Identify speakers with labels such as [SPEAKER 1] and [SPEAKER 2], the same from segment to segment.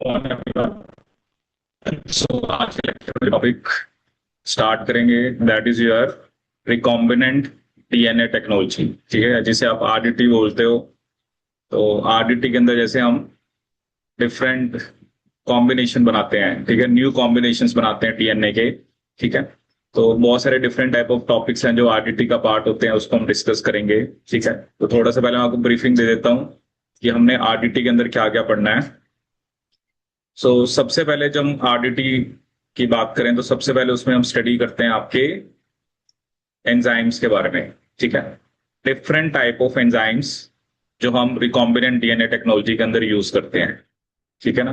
[SPEAKER 1] कौन है आपका? सो आज के लेक्चर में टॉपिक स्टार्ट करेंगे, that is your recombinant DNA technology. ठीक है, जिसे आप आरडीटी बोलते हो। तो आरडीटी के अंदर जैसे हम डिफरेंट कॉम्बिनेशन बनाते हैं, ठीक है, न्यू कॉम्बिनेशंस बनाते हैं डीएनए के। ठीक है, तो बहुत सारे डिफरेंट टाइप ऑफ टॉपिक्स हैं जो आरडीटी का पार्ट होते हैं, उसको हम डिस्कस करेंगे। ठीक है, तो थोड़ा सा पहले मैं आपको ब्रीफिंग दे देता हूँ कि हमने आरडीटी के अंदर क्या क्या पढ़ना है। सबसे पहले जब हम आरडीटी की बात करें तो सबसे पहले उसमें हम स्टडी करते हैं आपके एंजाइम्स के बारे में। ठीक है, डिफरेंट टाइप ऑफ एंजाइम्स जो हम रिकॉम्बिनेंट डीएनए टेक्नोलॉजी के अंदर यूज करते हैं। ठीक है ना,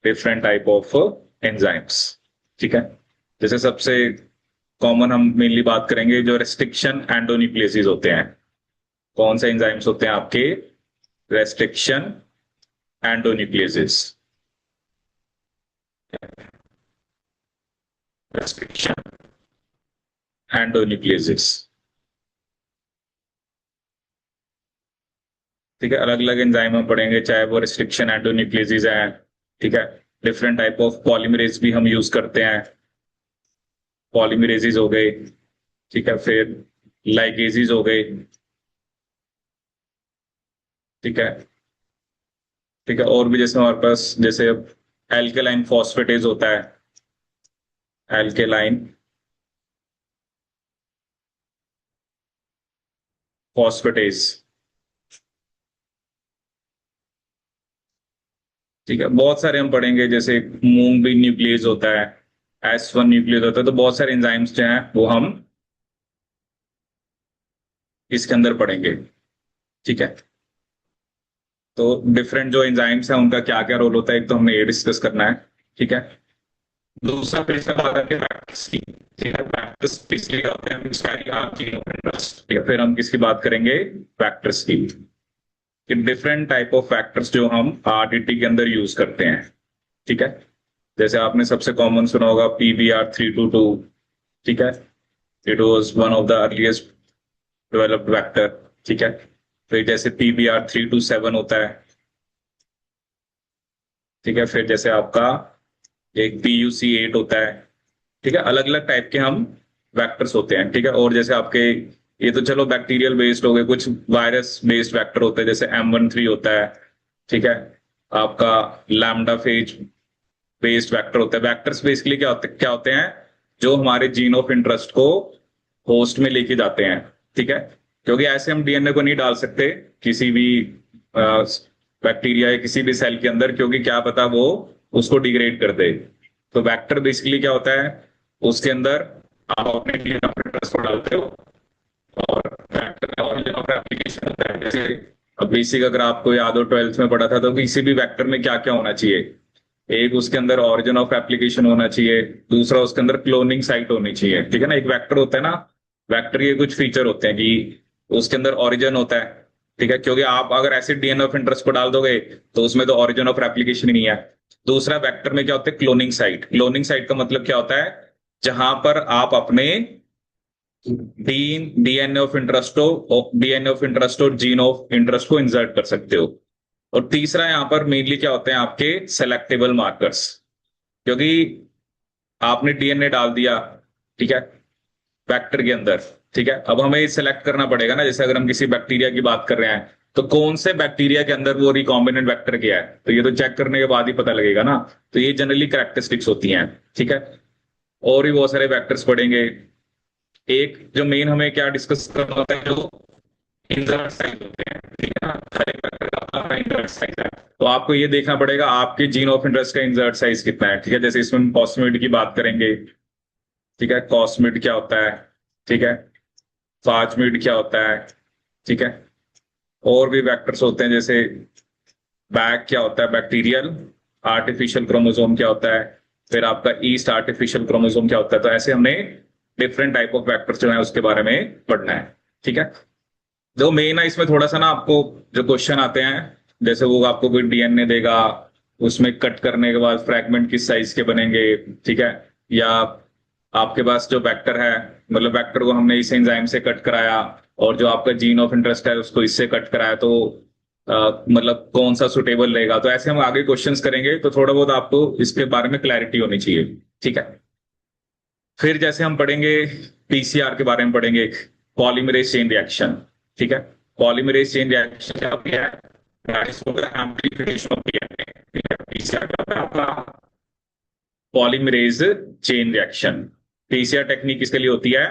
[SPEAKER 1] डिफरेंट टाइप ऑफ एंजाइम्स। ठीक है, जैसे सबसे कॉमन हम मेनली बात करेंगे जो रेस्ट्रिक्शन एंडोन्यूक्लियसेस होते हैं। कौन से एंजाइम्स होते हैं आपके? रेस्ट्रिक्शन एंडोन्यूक्लियसेस। रेस्ट्रिक्शन एंडोन्यूक्लियसेस। ठीक है, अलग अलग एंजाइम हम पढ़ेंगे, चाहे वो रिस्ट्रिक्शन एंडोन्यूक्लियसेस हैं। ठीक है, डिफरेंट टाइप ऑफ पॉलीमरेज भी हम यूज करते हैं। पॉलीमरेजेस हो गए, ठीक है, फिर लाइगेजेस हो गए। ठीक है, ठीक है, और भी जैसे हमारे पास जैसे एल्केलाइन फॉस्फेटेज होता है। Alkaline phosphatase. ठीक है, बहुत सारे हम पढ़ेंगे, जैसे मूंग भी न्यूक्लियस होता है, S1 न्यूक्लियस होता है। तो बहुत सारे एंजाइम्स जो हैं वो हम इसके अंदर पढ़ेंगे। ठीक है, तो डिफरेंट जो एंजाइम्स हैं उनका क्या क्या रोल होता है, एक तो हमने ये डिस्कस करना है। ठीक है, दूसरा पेज का बात है फैक्टर्स की। ठीक है, फैक्टर्स पिछले होते हैं स्टाइल ऑफ इंटरेस्ट। ठीक है, फिर हम किसकी बात करेंगे? फैक्टर्स की, कि डिफरेंट टाइप ऑफ फैक्टर्स जो हम आरडीटी के अंदर यूज करते हैं। ठीक है, जैसे आपने सबसे कॉमन सुना होगा PBr322। ठीक है, it was one of the earliest developed vector. ठीक है, फिर जैसे PBr327 होता है। ठीक है, फिर जैसे आपका एक PUC8 होता है। ठीक है, अलग अलग टाइप के हम वेक्टर्स होते हैं। ठीक है, और जैसे आपके ये तो चलो बैक्टीरियल बेस्ड हो गए, कुछ वायरस बेस्ड वेक्टर होते हैं, जैसे M13 होता है। ठीक है, आपका लैम्डा फेज बेस्ड वेक्टर होता है। वेक्टर्स बेसिकली क्या होते हैं? जो हमारे जीन ऑफ इंटरेस्ट को होस्ट में लेके जाते हैं। ठीक है, क्योंकि ऐसे हम डीएनए को नहीं डाल सकते किसी भी बैक्टीरिया या किसी भी सेल के अंदर, क्योंकि क्या पता वो उसको डिग्रेड कर दे। तो वेक्टर बेसिकली क्या होता है? उसके अंदर आप अपने डीएनए ऑफ इंटरेस्ट को डालते हो, और वेक्टर का ओरिजिन ऑफ एप्लीकेशन होता है। जैसे अब बेसिक अगर आपको याद हो, 12th में पढ़ा था, तो किसी भी वेक्टर में क्या क्या होना चाहिए? एक उसके अंदर ओरिजिन ऑफ एप्लीकेशन होना चाहिए, दूसरा उसके अंदर क्लोनिंग साइट होनी चाहिए। ठीक है ना, एक वेक्टर होता है ना, वेक्टर के कुछ फीचर होते हैं कि उसके अंदर ओरिजिन होता है। ठीक है, क्योंकि आप अगर ऐसे डीएनए ऑफ इंटरेस्ट को डाल दोगे तो उसमें तो ओरिजिन ऑफ एप्लीकेशन ही नहीं है। दूसरा वेक्टर में क्या होता है? Cloning site. क्लोनिंग साइट का मतलब क्या होता है? जहां पर आप अपने डीएनए ऑफ इंटरेस्ट और जीन ऑफ इंटरेस्ट को इंसर्ट कर सकते हो। और तीसरा यहां पर मेनली क्या होते हैं? आपके सेलेक्टेबल मार्कर्स। क्योंकि आपने डीएनए डाल दिया, ठीक है, वेक्टर के अंदर। ठीक है, अब हमें सिलेक्ट करना पड़ेगा ना, जैसे अगर हम किसी बैक्टीरिया की बात कर रहे हैं, तो कौन से बैक्टीरिया के अंदर वो रिकॉम्बिनेंट वेक्टर क्या है, तो ये तो चेक करने के बाद ही पता लगेगा ना। तो ये जनरली कैरेक्टरिस्टिक्स होती हैं। ठीक है, और भी बहुत सारे वेक्टर्स पढ़ेंगे। एक जो मेन हमें क्या डिस्कस करना होता है, जो इंसर्ट साइज होते हैं। ठीक है ना, हर एक वेक्टर का अपना इंसर्ट साइज है। तो आपको ये देखना पड़ेगा आपके जीन ऑफ इंटरेस्ट का इंसर्ट साइज कितना है। ठीक है, जैसे इसमें हम कॉस्मिड की बात करेंगे। ठीक है, कॉस्मिड क्या होता है? ठीक है, फाजमिड क्या होता है? ठीक है, और भी वेक्टर्स होते हैं, जैसे बैक क्या होता है? बैक्टीरियल आर्टिफिशियल क्रोमोसोम क्या होता है? फिर आपका ईस्ट आर्टिफिशियल क्रोमोसोम क्या होता है? तो ऐसे हमने डिफरेंट टाइप ऑफ वेक्टर्स जो है उसके बारे में पढ़ना है। ठीक है, जो मेन है इसमें थोड़ा सा ना, आपको जो क्वेश्चन आते हैं, जैसे वो आपको कोई डीएनए देगा, उसमें कट करने के बाद फ्रैगमेंट किस साइज के बनेंगे। ठीक है, या आपके पास जो वेक्टर है, मतलब वेक्टर को हमने इस एंजाइम से कट कराया, और जो आपका जीन ऑफ इंटरेस्ट है उसको इससे कट कराया, तो मतलब कौन सा सुटेबल रहेगा, तो ऐसे हम आगे क्वेश्चंस करेंगे, तो थोड़ा बहुत आपको इसके बारे में क्लैरिटी होनी चाहिए। ठीक है। फिर जैसे हम पढ़ेंगे पीसीआर के बारे में पढ़ेंगे, पॉलीमरेज चेन रिएक्शन। ठीक है। पॉलीमरेज चेन रिएक्शन क्या है? Amplification of DNA. ठीक है। पीसीआर क्या होता है आपका? Polymerase chain reaction. PCR technique किसके लिए होती है?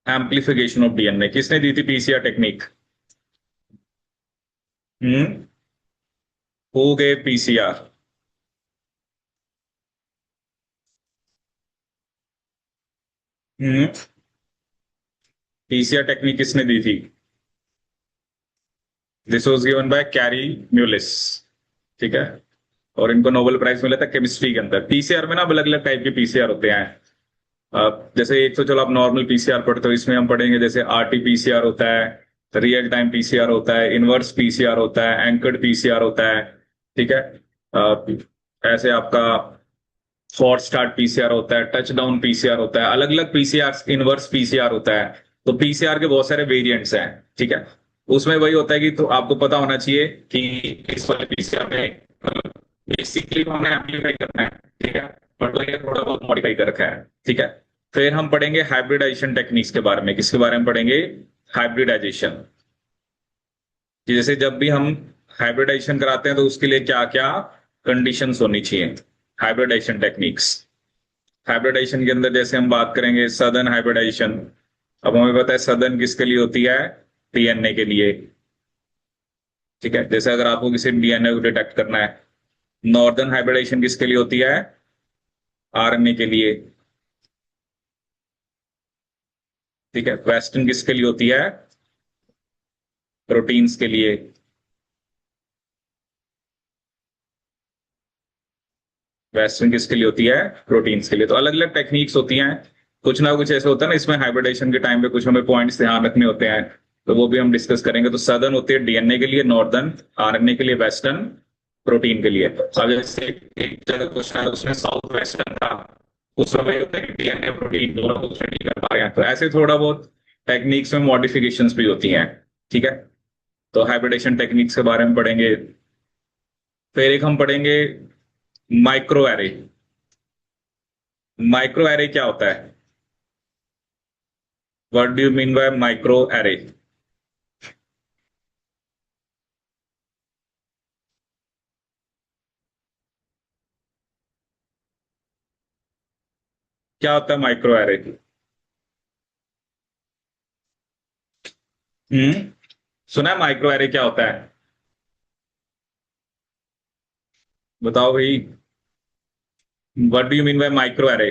[SPEAKER 1] Amplification of DNA. किसने दी थी पीसीआर टेक्निक? हम्म। हो गए पीसीआर। हम्म। पीसीआर टेक्निक किसने दी थी? This was given by carry Mullis. ठीक है। और इनको नोबेल प्राइज मिला था केमिस्ट्री के अंदर। पीसीआर में ना अलग अलग टाइप के पीसीआर होते हैं। जैसे एक तो चलो आप नॉर्मल पीसीआर पढ़ते हो, इसमें हम पढ़ेंगे जैसे आरटी पीसीआर होता है, रियल टाइम पीसीआर होता है, इनवर्स पीसीआर होता है, एंकर्ड पीसीआर होता है। ठीक है। ऐसे आपका फॉर स्टार्ट पीसीआर होता है, टच डाउन पीसीआर होता है, अलग अलग पीसीआर, इनवर्स पीसीआर होता है। तो पीसीआर के बहुत सारे वेरिएंट्स हैं। ठीक है। उसमें वही होता है कि तो आपको पता होना चाहिए कि इस वाले पीसीआर में मतलब बेसिकली तो हमें एम्पलीफाई करना है। ठीक है। बट वही थोड़ा बहुत मॉडिफाई कर रखा है। ठीक है। फिर हम पढ़ेंगे हाइब्रिडाइजेशन टेक्निक्स के बारे में। किसके बारे में पढ़ेंगे? हाइब्रिडाइजेशन। कि जैसे जब भी हम हाइब्रिडाइजेशन कराते हैं तो उसके लिए क्या क्या कंडीशंस होनी चाहिए। Hybridisation techniques. हाइब्रिडाइजेशन के अंदर जैसे हम बात करेंगे सदन हाइब्रिडाइजेशन। अब हमें पता है सदन किसके लिए होती है? डीएनए के लिए। ठीक है। जैसे अगर आपको किसी डीएनए को डिटेक्ट करना है। नॉर्दर्न हाइब्रिडाइजेशन किसके लिए होती है? आरएनए के लिए। ठीक है। वेस्टर्न किसके लिए होती है? प्रोटीन्स के लिए। वेस्टर्न किसके लिए होती है? प्रोटीन्स के लिए। तो अलग अलग टेक्निक्स होती हैं। कुछ ना कुछ ऐसे होता है ना इसमें हाइब्रिडेशन के टाइम पे कुछ हमें पॉइंट्स ध्यान रखने होते हैं। तो वो भी हम डिस्कस करेंगे। तो सदर्न होती है डीएनए के लिए, नॉर्दर्न आरएनए के लिए, वेस्टर्न प्रोटीन के लिए। अब जैसे एक जगह क्वेश्चन है उसमें साउथ वेस्टर्न था, उसमें वही होता है कि डीएनए प्रोटीन दोनों को स्टडी कर पा रहे हैं। तो ऐसे थोड़ा बहुत टेक्निक्स में मॉडिफिकेशंस भी होती हैं। ठीक है। तो हाइब्रिडेशन टेक्निक्स के बारे में पढ़ेंगे। फिर एक हम पढ़ेंगे माइक्रो एरे। माइक्रो एरे क्या होता है? What do you mean by micro array? क्या होता है माइक्रो एरे? हम्म। सुना है माइक्रो एरे क्या होता है? बताओ भाई। What do you mean by micro array?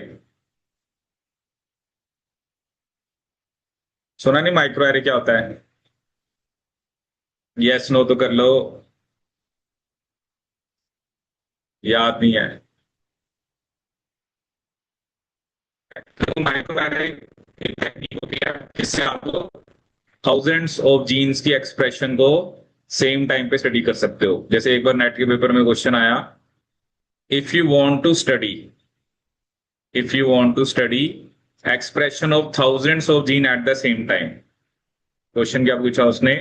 [SPEAKER 1] सुना नहीं माइक्रो एरे क्या होता है? यस नो तो कर लो। याद नहीं है? तो माइक्रो एरे एक टेक्निक होती है जिससे आपको थाउजेंड्स ऑफ जीन्स की एक्सप्रेशन को सेम टाइम पे स्टडी कर सकते हो। जैसे एक बार नेट के पेपर में क्वेश्चन आया, if you want to study, if you want to study expression of thousands of gene at the same time। Question क्या पूछा उसने?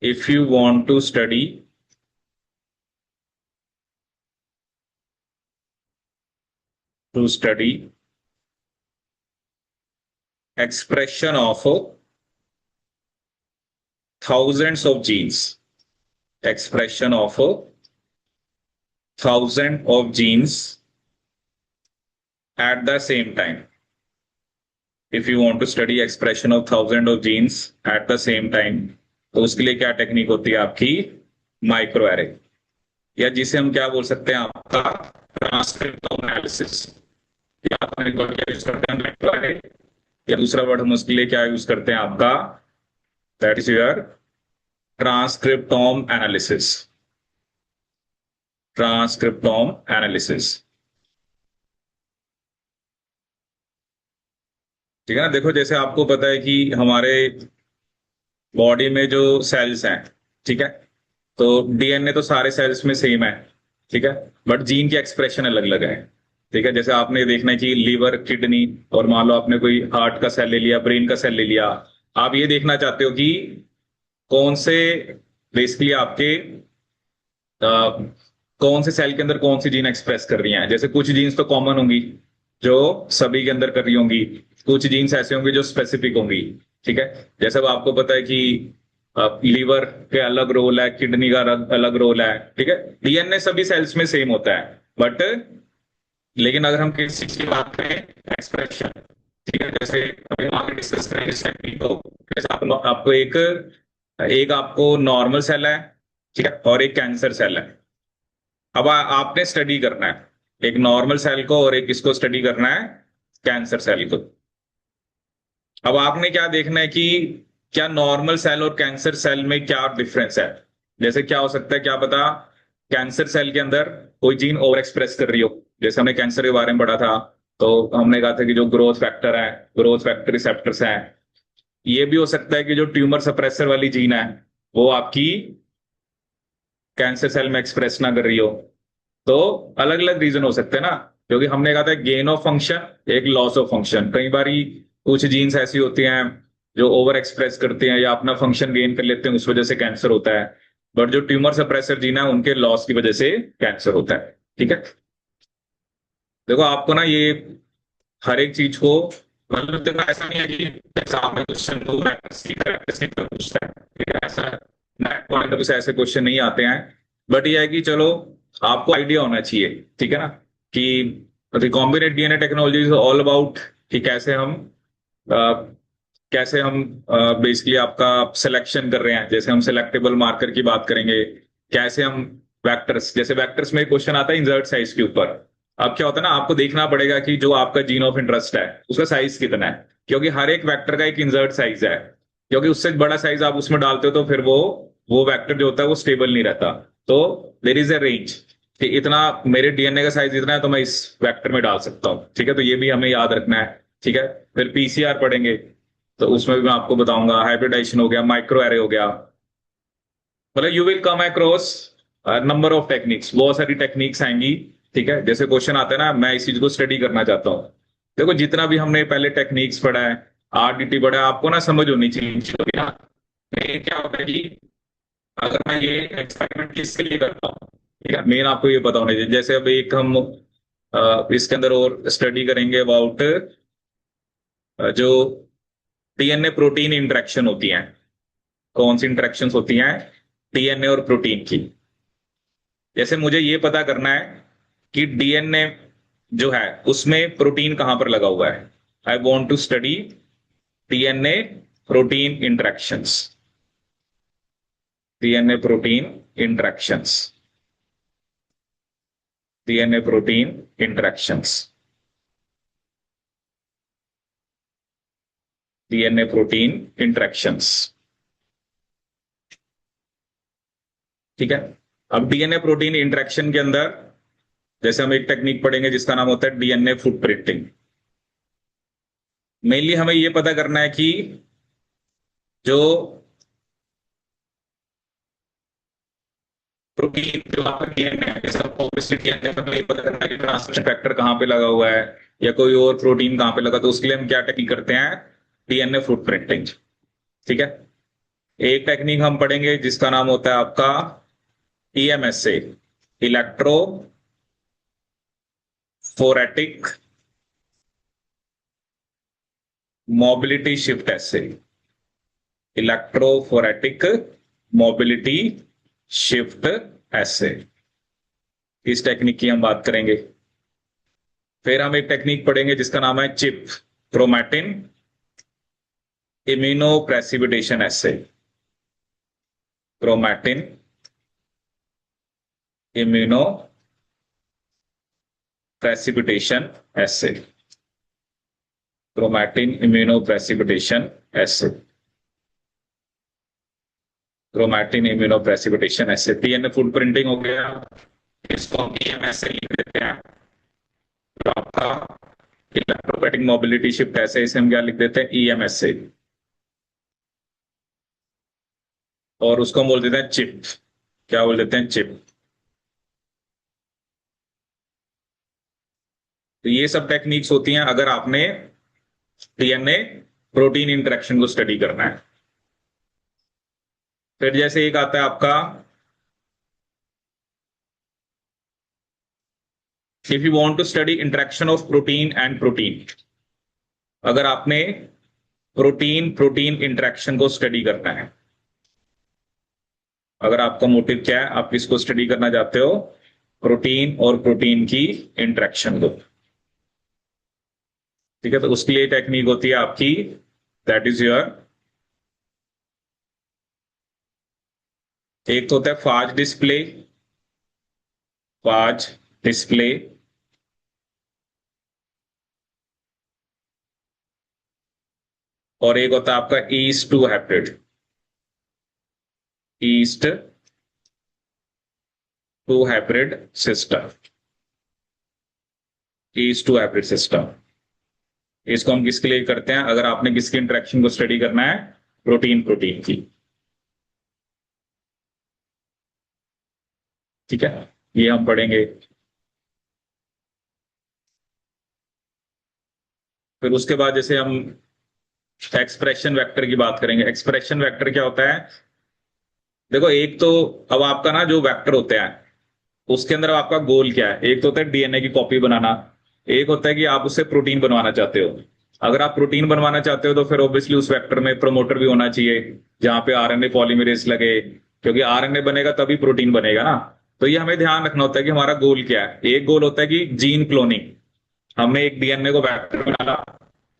[SPEAKER 1] if you want to study expression of thousands of genes, expression of thousand of genes at the same time। if you want to study expression of thousand of genes at the same time, तो उसके लिए क्या technique होती है आपकी? Micro array. या जिसे हम क्या बोल सकते हैं आपका ट्रांसक्रिप्टोम एनालिसिस। या अपन एक वर्ड क्या यूज करते हैं माइक्रो एरे, या दूसरा वर्ड हम उसके लिए क्या यूज करते हैं आपका? That is your transcriptome analysis. Transcriptome analysis. ठीक है ना। देखो जैसे आपको पता है कि हमारे बॉडी में जो सेल्स हैं, ठीक है, तो डीएनए तो सारे सेल्स में सेम है। ठीक है। बट जीन की एक्सप्रेशन अलग अलग है। ठीक है, जैसे आपने देखना है कि लीवर, किडनी, और मान लो आपने कोई हार्ट का सेल ले लिया, ब्रेन का सेल ले लिया, आप ये देखना चाहते हो कि कौन से बेसिकली आपके अ, कौन से सेल के अंदर कौन सी जीन एक्सप्रेस कर रही हैं। जैसे कुछ जीन्स तो कॉमन होंगी जो सभी के अंदर कर रही होंगी, कुछ जीन्स ऐसे होंगे जो स्पेसिफिक होंगी। ठीक है, जैसे अब आपको पता है कि लीवर के अलग रोल है, किडनी का अलग रोल है। ठीक है, डीएनए सभी सेल्स में सेम होता है, बट लेकिन अगर हम किसी चीज की बात करें, एक्सप्रेशन, ठीक है, जैसे अभी हम आगे डिस्कस करेंगे इस टेक्निक को। जैसे आपको एक एक आपको नॉर्मल सेल है, ठीक है, और एक कैंसर सेल है। अब आपने स्टडी करना है एक नॉर्मल सेल को और एक इसको स्टडी करना है कैंसर सेल को। अब आपने क्या देखना है कि क्या नॉर्मल सेल और कैंसर सेल में क्या डिफरेंस है। जैसे क्या हो सकता है, क्या पता कैंसर सेल के अंदर कोई जीन ओवर एक्सप्रेस कर रही हो। जैसे हमने कैंसर के बारे में पढ़ा था, तो हमने कहा था कि जो ग्रोथ फैक्टर है, ग्रोथ फैक्टर रिसेप्टर्स हैं। ये भी हो सकता है कि जो ट्यूमर सप्रेसर वाली जीन है वो आपकी कैंसर सेल में एक्सप्रेस ना कर रही हो। तो अलग अलग रीजन हो सकते हैं ना, क्योंकि हमने कहा था गेन ऑफ फंक्शन, एक लॉस ऑफ फंक्शन। कई बार कुछ जीन्स ऐसी होती हैं जो ओवर एक्सप्रेस करते हैं या अपना फंक्शन गेन कर लेते हैं, उस वजह से कैंसर होता है। बट जो ट्यूमर सप्रेसर जीन है उनके लॉस की वजह से कैंसर होता है। ठीक है, देखो आपको ना ये हर एक चीज को, मतलब देखो ऐसा नहीं है कि एग्जाम में क्वेश्चन दो पूछता है, ठीक है, ऐसा नेट पॉइंट ऑफ से ऐसे क्वेश्चन नहीं आते हैं। बट ये है कि चलो आपको आइडिया होना चाहिए, ठीक है ना, कि recombinant DNA technology is all about कि कैसे हम बेसिकली आपका सिलेक्शन कर रहे हैं। जैसे हम सिलेक्टेबल मार्कर की बात करेंगे, कैसे हम वेक्टर्स, जैसे वेक्टर्स में क्वेश्चन आता है इंसर्ट साइज के ऊपर। अब क्या होता है ना, आपको देखना पड़ेगा कि जो आपका जीन ऑफ इंटरेस्ट है उसका साइज कितना है, क्योंकि हर एक वेक्टर का एक इंसर्ट साइज है। क्योंकि उससे बड़ा साइज आप उसमें डालते हो तो फिर वो वेक्टर जो होता है वो स्टेबल नहीं रहता। तो देर इज ए रेंज कि इतना मेरे डीएनए का साइज इतना है तो मैं इस वेक्टर में डाल सकता हूँ। ठीक है, तो ये भी हमें याद रखना है। ठीक है, फिर पीसीआर पढ़ेंगे तो उसमें भी मैं आपको बताऊंगा, हाइब्रिडाइजेशन हो गया, माइक्रो एरे हो गया। मतलब you will come across number of techniques, बहुत सारी टेक्निक्स आएंगी। ठीक है, जैसे क्वेश्चन आता है ना, मैं इस चीज को स्टडी करना चाहता हूँ। देखो जितना भी हमने पहले टेक्निक्स पढ़ा है, आरडीटी पढ़ा है, आपको ना समझ होनी चाहिए इन चीजों की ना। मेन क्या होता है कि अगर मैं ये एक्सपेरिमेंट किसके लिए करता हूँ, ठीक है, मेन आपको ये पता होना चाहिए। जैसे अब एक हम इसके अंदर और स्टडी करेंगे अबाउट जो डीएनए प्रोटीन इंटरेक्शन होती हैं। कौन सी इंटरेक्शन होती हैं डीएनए और प्रोटीन की। जैसे मुझे ये पता करना है कि डीएनए जो है उसमें प्रोटीन कहां पर लगा हुआ है। I want to study DNA protein interactions, DNA protein interactions, DNA protein interactions, DNA protein interactions. ठीक है, अब डीएनए प्रोटीन इंटरेक्शन के अंदर जैसे हम एक टेक्निक पढ़ेंगे जिसका नाम होता है डीएनए फुटप्रिंटिंग। मेनली हमें यह पता करना है कि जो प्रोटीन जो आपका डीएनए है, जैसे आपको ऑब्वियसली डीएनए में ये पता करना है कि ट्रांसक्रिप्शन फैक्टर कहां पे लगा हुआ है या कोई और प्रोटीन कहां पे लगा, तो उसके लिए हम क्या टेक्निक करते हैं, डीएनए फुटप्रिंटिंग। ठीक है, एक टेक्निक हम पढ़ेंगे जिसका नाम होता है आपका ईएमएसए, इलेक्ट्रो फोरेटिक मोबिलिटी शिफ्ट एसे, इलेक्ट्रोफोरेटिक मोबिलिटी शिफ्ट एसे, इस टेक्निक की हम बात करेंगे। फिर हम एक टेक्निक पढ़ेंगे जिसका नाम है चिप क्रोमैटिन इम्यूनो प्रेसिपिटेशन एसे, क्रोमैटिन इम्यूनो प्रेसिपिटेशन एसे, क्रोमैटिन इम्यूनो प्रेसिपिटेशन एसे, क्रोमैटिन इम्यूनो प्रेसिपिटेशन एसे। टीएनए फुट प्रिंटिंग हो गया, इसको हम ईएमएस से लिख देते हैं। तो आपका इलेक्ट्रोमैटिक मोबिलिटी शिफ्ट ऐसे, इसे हम क्या लिख देते हैं, ईएमएस से। और उसको हम बोल देते हैं चिप, क्या बोल देते हैं, चिप। तो ये सब टेक्निक्स होती हैं अगर आपने डीएनए प्रोटीन इंटरेक्शन को स्टडी करना है। फिर जैसे एक आता है आपका, if you want to study interaction of protein and protein, अगर आपने प्रोटीन प्रोटीन इंटरेक्शन को स्टडी करना है, अगर आपका मोटिव क्या है, आप किसको स्टडी करना चाहते हो, प्रोटीन और प्रोटीन की इंटरेक्शन को, ठीक है, तो उसके लिए टेक्निक होती है आपकी, दैट इज योर, एक तो होता है फाज डिस्प्ले, फाज डिस्प्ले, और एक होता है आपका yeast two hybrid, yeast two hybrid system, yeast two hybrid system. इसको हम किसके लिए करते हैं, अगर आपने किसकी इंटरेक्शन को स्टडी करना है, प्रोटीन प्रोटीन की, ठीक है, ये हम पढ़ेंगे। फिर उसके बाद जैसे हम एक्सप्रेशन वेक्टर की बात करेंगे। एक्सप्रेशन वेक्टर क्या होता है, देखो एक तो, अब आपका ना जो वेक्टर होते हैं उसके अंदर आपका गोल क्या है, एक तो होता है डीएनए की कॉपी बनाना, एक होता है कि आप उससे प्रोटीन बनवाना चाहते हो। अगर आप प्रोटीन बनवाना चाहते हो तो फिर ऑब्वियसली उस वेक्टर में प्रमोटर भी होना चाहिए जहां पे आरएनए पॉलीमरेज लगे, क्योंकि आरएनए बनेगा तभी प्रोटीन बनेगा ना। तो ये हमें ध्यान रखना होता है कि हमारा गोल क्या है। एक गोल होता है कि जीन क्लोनिंग, हमने एक डीएनए को वेक्टर बनाना,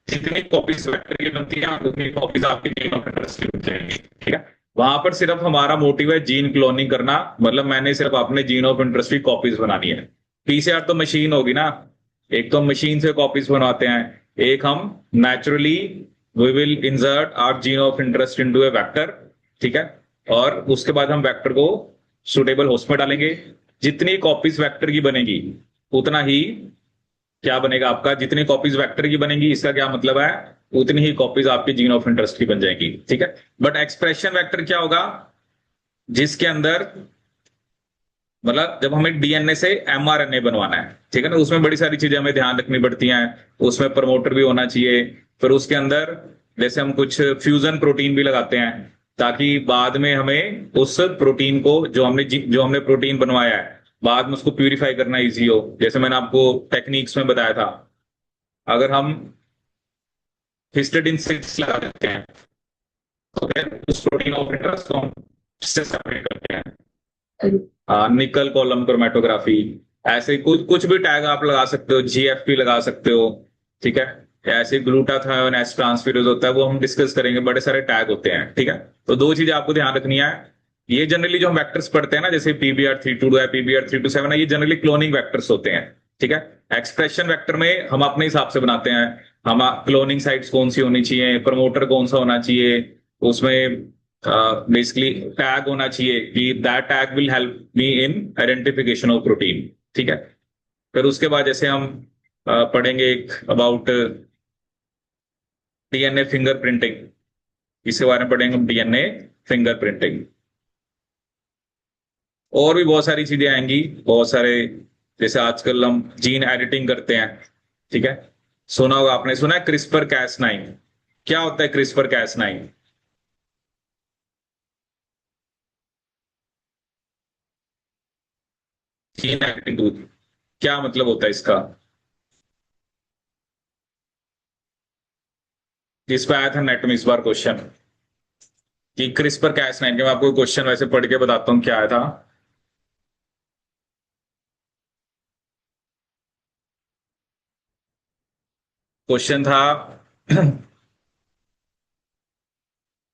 [SPEAKER 1] जितनी कॉपीज वेक्टर की बनती है उतनी कॉपीज आपकी जीन ऑफ इंटरेस्ट की बन जाएंगी, ठीक है। वहां पर सिर्फ हमारा मोटिव है जीन क्लोनिंग करना, मतलब मैंने सिर्फ अपने जीन ऑफ इंटरेस्ट की कॉपीज बनानी है। पीसीआर तो मशीन होगी ना, एक तो हम मशीन से कॉपीज बनवाते हैं, एक हम naturally we will insert our gene of interest into a vector, ठीक है, और उसके बाद हम वेक्टर को सुटेबल होस्ट में डालेंगे। जितनी कॉपीज वेक्टर की बनेगी उतना ही क्या बनेगा आपका, जितनी कॉपीज वेक्टर की बनेंगी इसका क्या मतलब है, उतनी ही कॉपीज आपकी जीन ऑफ इंटरेस्ट की बन जाएंगी, ठीक है। बट एक्सप्रेशन वेक्टर क्या होगा, जिसके अंदर, मतलब जब हमें डीएनए से एमआरएनए बनवाना है, ठीक है ना, उसमें बड़ी सारी चीजें हमें ध्यान रखनी पड़ती हैं। उसमें प्रमोटर भी होना चाहिए, फिर उसके अंदर जैसे हम कुछ फ्यूजन प्रोटीन भी लगाते हैं ताकि बाद में हमें उस प्रोटीन को जो हमने प्रोटीन बनवाया है बाद में उसको प्यूरिफाई करना इजी हो। जैसे मैंने आपको टेक्निक्स में बताया था, अगर हम हिस्टिडाइन 6 लगा देते हैं तो फिर उस प्रोटीन ऑफ इंटरेस्ट को हम इससे सेपरेट करते हैं। निकल कॉलम क्रोमेटोग्राफी, ऐसे कुछ कुछ भी टैग आप लगा सकते हो, जीएफपी लगा सकते हो, ठीक है। ऐसे ग्लूटाथायोन एस ट्रांसफेरेज होता है, वो हम डिस्कस करेंगे, बड़े सारे टैग होते हैं, ठीक है। तो दो चीजें आपको ध्यान रखनी है, ये जनरली जो हम वेक्टर्स पढ़ते हैं ना, जैसे PBR32 है, PBR327 है, ये जनरली क्लोनिंग वेक्टर्स होते हैं, ठीक है। एक्सप्रेशन वेक्टर में हम अपने हिसाब से बनाते हैं, हम क्लोनिंग साइट्स कौन सी होनी चाहिए, प्रमोटर कौन सा होना चाहिए, उसमें बेसिकली टैग होना चाहिए कि that tag will help me in identification of protein, ठीक है। फिर उसके बाद जैसे हम पढ़ेंगे एक अबाउट डीएनए फिंगरप्रिंटिंग, इसके बारे में पढ़ेंगे हम, डीएनए फिंगरप्रिंटिंग। और भी बहुत सारी चीजें आएंगी, बहुत सारे, जैसे आजकल हम जीन एडिटिंग करते हैं, ठीक है। सुना होगा, आपने सुना है क्रिस्पर कैस 9, क्या होता है क्रिस्पर कैस 9? जीन एडिटिंग क्या मतलब होता है इसका, जिस पे आया था नेट में इस बार क्वेश्चन कि क्रिस्पर कैस 9 के, मैं आपको क्वेश्चन वैसे पढ़ के बताता हूँ क्या आया था। क्वेश्चन था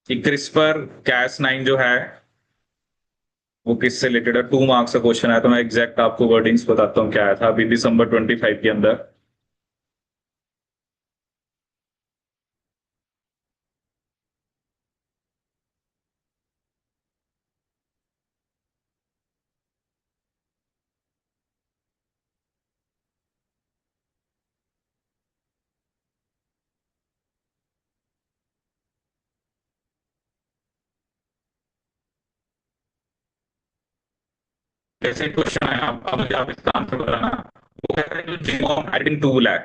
[SPEAKER 1] कि क्रिस्पर कैस 9 जो है वो किससे रिलेटेड है, 2 मार्क्स का क्वेश्चन है, तो मैं एग्जैक्ट आपको वर्डिंग्स बताता हूँ क्या आया था अभी December 25 के अंदर। कैसे क्वेश्चन आया, अब मुझे आप इसका आंसर बताना। वो कहते हैं जो genome editing tool है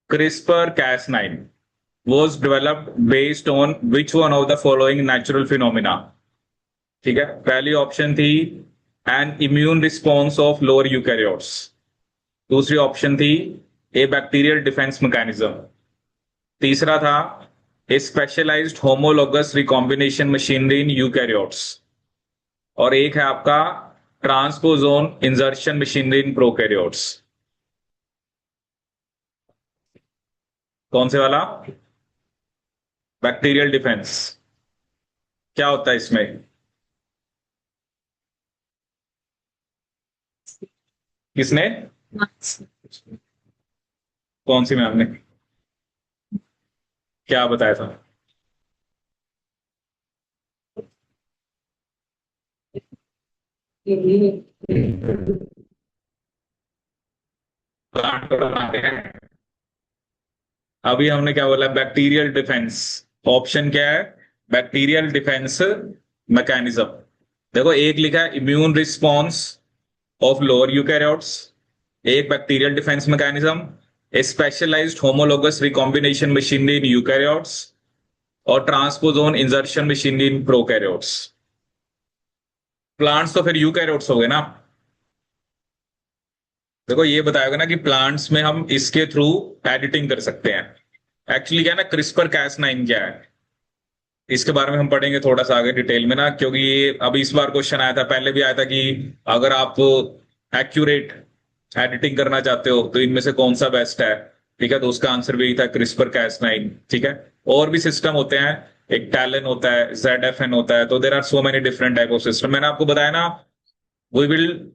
[SPEAKER 1] CRISPR-Cas9 was developed based on which one of the following natural phenomena? ठीक है, पहली ऑप्शन थी an immune response of lower eukaryotes, दूसरी ऑप्शन थी ए बैक्टीरियल डिफेंस मैकेनिज्म, तीसरा था a specialised homologous recombination machinery in eukaryotes, और एक है आपका ट्रांसपोजोन इंजर्शन मशीनरी इन प्रोकैरियोट्स। कौन से वाला? Bacterial defence. क्या होता है इसमें? किसने? कौन सी मैम ने? क्या बताया था? प्लांट को बनाते हैं। अभी हमने क्या बोला? Bacterial defence. ऑप्शन क्या है? Bacterial defence mechanism. देखो, एक लिखा है immune response of lower eukaryotes, एक bacterial defence mechanism, a specialised homologous recombination machinery in eukaryotes, और transposon insertion machinery in prokaryotes. Plants तो फिर यूकैरियोट्स हो गए ना। देखो, ये बताएगा ना कि प्लांट्स में हम इसके थ्रू एडिटिंग कर सकते हैं। एक्चुअली क्या है ना, क्रिस्पर कैस9 क्या है, इसके बारे में हम पढ़ेंगे थोड़ा सा आगे डिटेल में ना, क्योंकि ये अभी इस बार क्वेश्चन आया था, पहले भी आया था कि अगर आप एक्यूरेट एडिटिंग करना चाहते हो तो इनमें से कौन सा बेस्ट है। ठीक है, तो उसका आंसर भी यही था, क्रिस्पर कैस9। ठीक है, और भी सिस्टम होते हैं, एक टैलन होता है, ZFN होता है, तो there are so many different type of system. मैंने आपको बताया ना, वी विल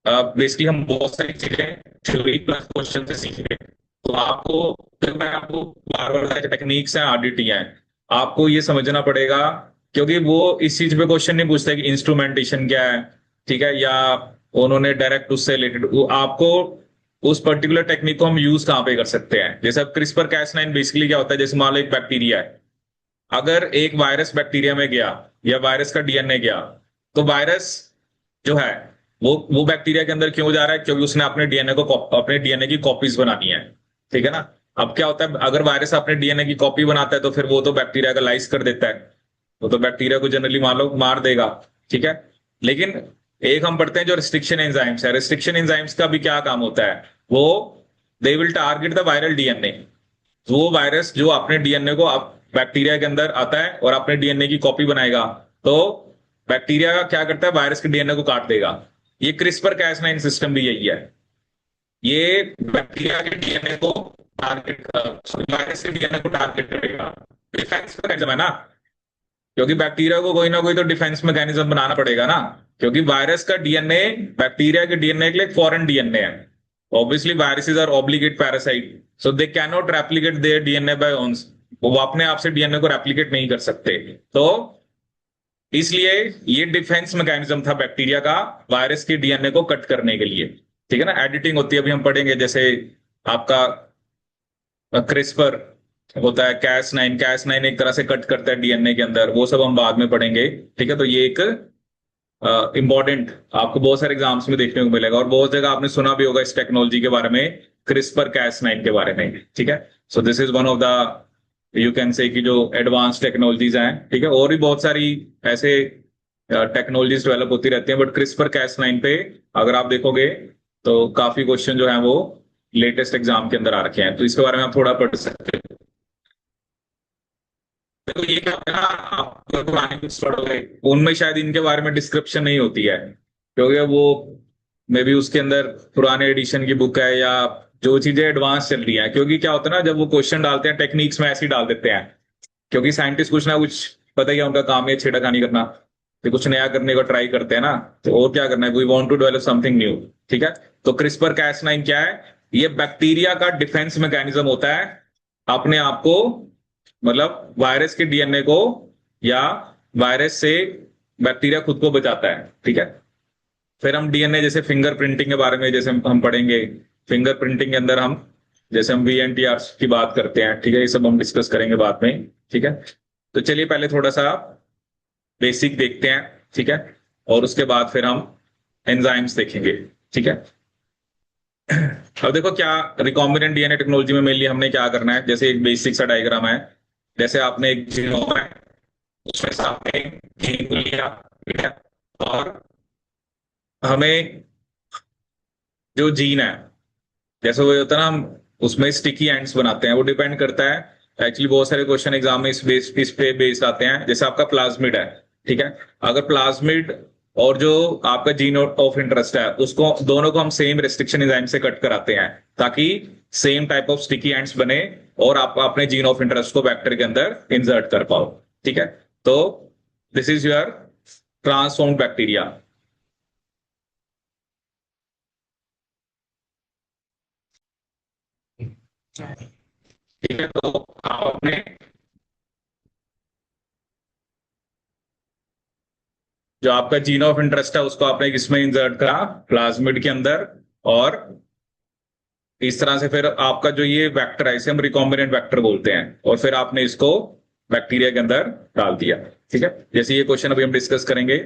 [SPEAKER 1] बेसिकली हम बहुत सारी चीजें थ्योरी प्लस क्वेश्चन से सीखेंगे। तो आपको, तो मैं आपको बार बार बताया, टेक्निक्स हैं, RDT हैं, आपको ये समझना पड़ेगा, क्योंकि वो इस चीज पे क्वेश्चन नहीं पूछते कि इंस्ट्रूमेंटेशन क्या है, ठीक है, या उन्होंने डायरेक्ट उससे रिलेटेड, वो आपको उस पर्टिकुलर टेक्निक को हम यूज कहाँ पे कर सकते हैं। जैसे अब क्रिस्पर कैस9 बेसिकली क्या होता है, जैसे मान लो एक बैक्टीरिया है, अगर एक वायरस बैक्टीरिया में गया या वायरस का DNA गया, तो वायरस जो है वो बैक्टीरिया के अंदर क्यों जा रहा है? क्योंकि उसने अपने डीएनए की कॉपीज बनानी है। ठीक है ना। अब क्या होता है, अगर वायरस अपने डीएनए की कॉपी बनाता है तो फिर वो तो बैक्टीरिया का लाइस कर देता है, वो तो बैक्टीरिया को जनरली मान लो मार देगा। ठीक है, लेकिन एक हम पढ़ते हैं जो रिस्ट्रिक्शन एंजाइम्स है, रिस्ट्रिक्शन एंजाइम्स का भी क्या काम होता है, वो they will target the viral DNA. वो वायरस जो अपने डीएनए को बैक्टीरिया के अंदर आता है और अपने डीएनए की कॉपी बनाएगा, तो बैक्टीरिया क्या करता है, वायरस के डीएनए को काट देगा। ये क्रिस्पर कैस9 सिस्टम भी यही है, ये बैक्टीरिया के डीएनए को टारगेट, वायरस के डीएनए को टारगेट करेगा। डिफेंस मैकेनिज्म है ना, क्योंकि बैक्टीरिया को कोई ना कोई तो डिफेंस मैकेनिज्म बनाना पड़ेगा ना, क्योंकि वायरस का डीएनए बैक्टीरिया के डीएनए के लिए एक फॉरेन डीएनए है। Obviously viruses are obligate parasite, so they can not replicate their DNA by owns, वो अपने आप से डीएनए को रेप्लिकेट नहीं कर सकते। तो इसलिए ये डिफेंस मैकेनिज्म था बैक्टीरिया का, वायरस के डीएनए को कट करने के लिए। ठीक है ना, एडिटिंग होती है, अभी हम पढ़ेंगे, जैसे आपका क्रिस्पर होता है, कैस9 एक तरह से कट करता है डीएनए के अंदर, वो सब हम बाद में पढ़ेंगे। ठीक है, तो ये एक इंपॉर्टेंट आपको बहुत सारे एग्जाम्स में देखने को मिलेगा, और बहुत जगह आपने सुना भी होगा इस टेक्नोलॉजी के बारे में, क्रिस्पर कैस9 के बारे में। ठीक है, so this is one of the, you can say कि जो एडवांस टेक्नोलॉजीज हैं। ठीक है, और भी बहुत सारी ऐसे टेक्नोलॉजीज डेवलप होती रहती हैं, बट क्रिस्पर कैस9 पे अगर आप देखोगे तो काफी क्वेश्चन जो है वो लेटेस्ट एग्जाम के अंदर आ रखे हैं, तो इसके बारे में आप थोड़ा पढ़ सकते हो। तो ये क्या होता है ना, आप जो पुराने बुक्स पढ़ोगे उनमें शायद इनके बारे में डिस्क्रिप्शन नहीं होती है, क्योंकि वो मे बी उसके अंदर पुराने एडिशन की बुक है, या जो चीजें एडवांस चल रही हैं। क्योंकि क्या होता है ना, जब वो क्वेश्चन डालते हैं टेक्निक्स में ऐसे ही डाल देते हैं, क्योंकि साइंटिस्ट कुछ ना कुछ, पता ही है उनका काम है छेड़खानी करना, तो कुछ नया करने को ट्राई करते हैं ना, तो और क्या करना है, we want to develop something new. ठीक है, तो क्रिस्पर कैस9 क्या है, ये बैक्टीरिया का डिफेंस मैकेनिज्म होता है, अपने आप को, मतलब वायरस के डीएनए को, या वायरस से बैक्टीरिया खुद को बचाता है। ठीक है, फिर हम डीएनए, जैसे फिंगर प्रिंटिंग के बारे में जैसे हम पढ़ेंगे, फिंगर प्रिंटिंग के अंदर हम, जैसे हम VNTR की बात करते हैं, ठीक है, ये सब हम डिस्कस करेंगे बाद में। ठीक है, तो चलिए पहले थोड़ा सा बेसिक देखते हैं। ठीक है, और उसके बाद फिर हम एंजाइम्स देखेंगे। ठीक है, अब देखो क्या रिकॉम्बिनेंट डीएनए टेक्नोलॉजी में मेनली हमने क्या करना है, जैसे एक बेसिक सा डायग्राम है। जैसे आपने एक जीनोम है, उसमें से आपने एक जीन को लिया, ठीक है। और हमें जो जीन है, जैसे वो होता है ना, हम उसमें स्टिकी एंड्स बनाते हैं, वो डिपेंड करता है। एक्चुअली बहुत सारे क्वेश्चन एग्जाम में इस पे बेस्ड आते हैं। जैसे आपका प्लाज्मिड है, ठीक है। अगर प्लाज्मिड और जो आपका जीन ऑफ इंटरेस्ट है, उसको दोनों को हम सेम रेस्ट्रिक्शन एंजाइम से कट कराते हैं, ताकि same type of sticky ends बने और आप अपने जीन ऑफ इंटरेस्ट को वेक्टर के अंदर इंसर्ट कर पाओ, ठीक है। तो this is your transformed bacteria. ठीक है, तो आप अपने जो आपका जीन ऑफ इंटरेस्ट है उसको आपने किसमें इंसर्ट करा, प्लाज्मिड के अंदर। और इस तरह से फिर आपका जो ये वेक्टर है, इसे हम रिकॉम्बिनेंट वेक्टर बोलते हैं, और फिर आपने इसको बैक्टीरिया के अंदर डाल दिया, ठीक है। जैसे ये क्वेश्चन अभी हम डिस्कस करेंगे।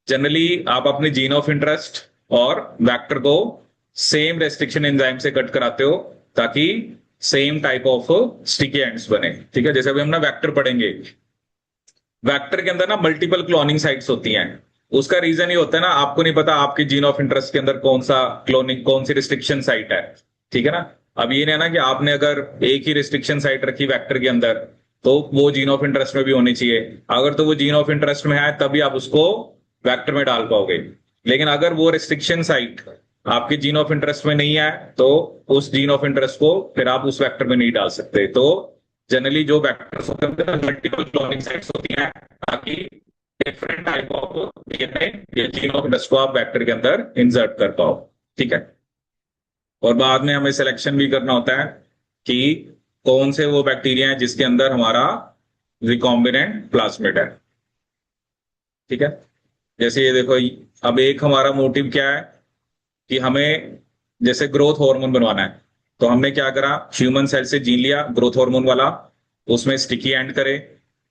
[SPEAKER 1] जनरली आप अपने जीन ऑफ इंटरेस्ट और वेक्टर को सेम रेस्ट्रिक्शन एंजाइम से कट कराते हो, ताकि same type of sticky ends बने, ठीक है। जैसे अभी हम ना वेक्टर पढ़ेंगे, वेक्टर के अंदर ना मल्टीपल क्लोनिंग साइट्स होती हैं। उसका रीजन ये होता है ना, आपको नहीं पता आपके जीन ऑफ इंटरेस्ट के अंदर कौन सा क्लोनिंग, कौन सी रिस्ट्रिक्शन साइट है, ठीक है ना। अब ये नहीं है ना कि आपने अगर एक ही रिस्ट्रिक्शन साइट रखी वेक्टर के अंदर, तो वो जीन ऑफ इंटरेस्ट में भी होनी चाहिए। अगर तो वो जीन ऑफ इंटरेस्ट में है तभी आप उसको वेक्टर में डाल पाओगे। लेकिन अगर वो रिस्ट्रिक्शन साइट आपके जीन ऑफ इंटरेस्ट में नहीं है, तो उस जीन ऑफ इंटरेस्ट को फिर आप उस वेक्टर में नहीं डाल सकते। तो जनरली जो वेक्टर्स होते हैं मल्टीपल क्लोनिंग साइट्स होती हैं, ताकि डिफरेंट टाइप ऑफ डीएनए या जीन ऑफ इंटरेस्ट को आप वेक्टर के अंदर इंसर्ट कर पाओ, ठीक है। और बाद में हमें सिलेक्शन भी करना होता है कि कौन से वो बैक्टीरिया है जिसके अंदर हमारा रिकॉम्बिनेंट प्लाज्मिड है, ठीक है। जैसे ये देखो, अब एक हमारा मोटिव क्या है कि हमें जैसे ग्रोथ हार्मोन बनवाना है, तो हमने क्या करा, ह्यूमन सेल से जीन लिया ग्रोथ हार्मोन वाला, उसमें स्टिकी एंड करे,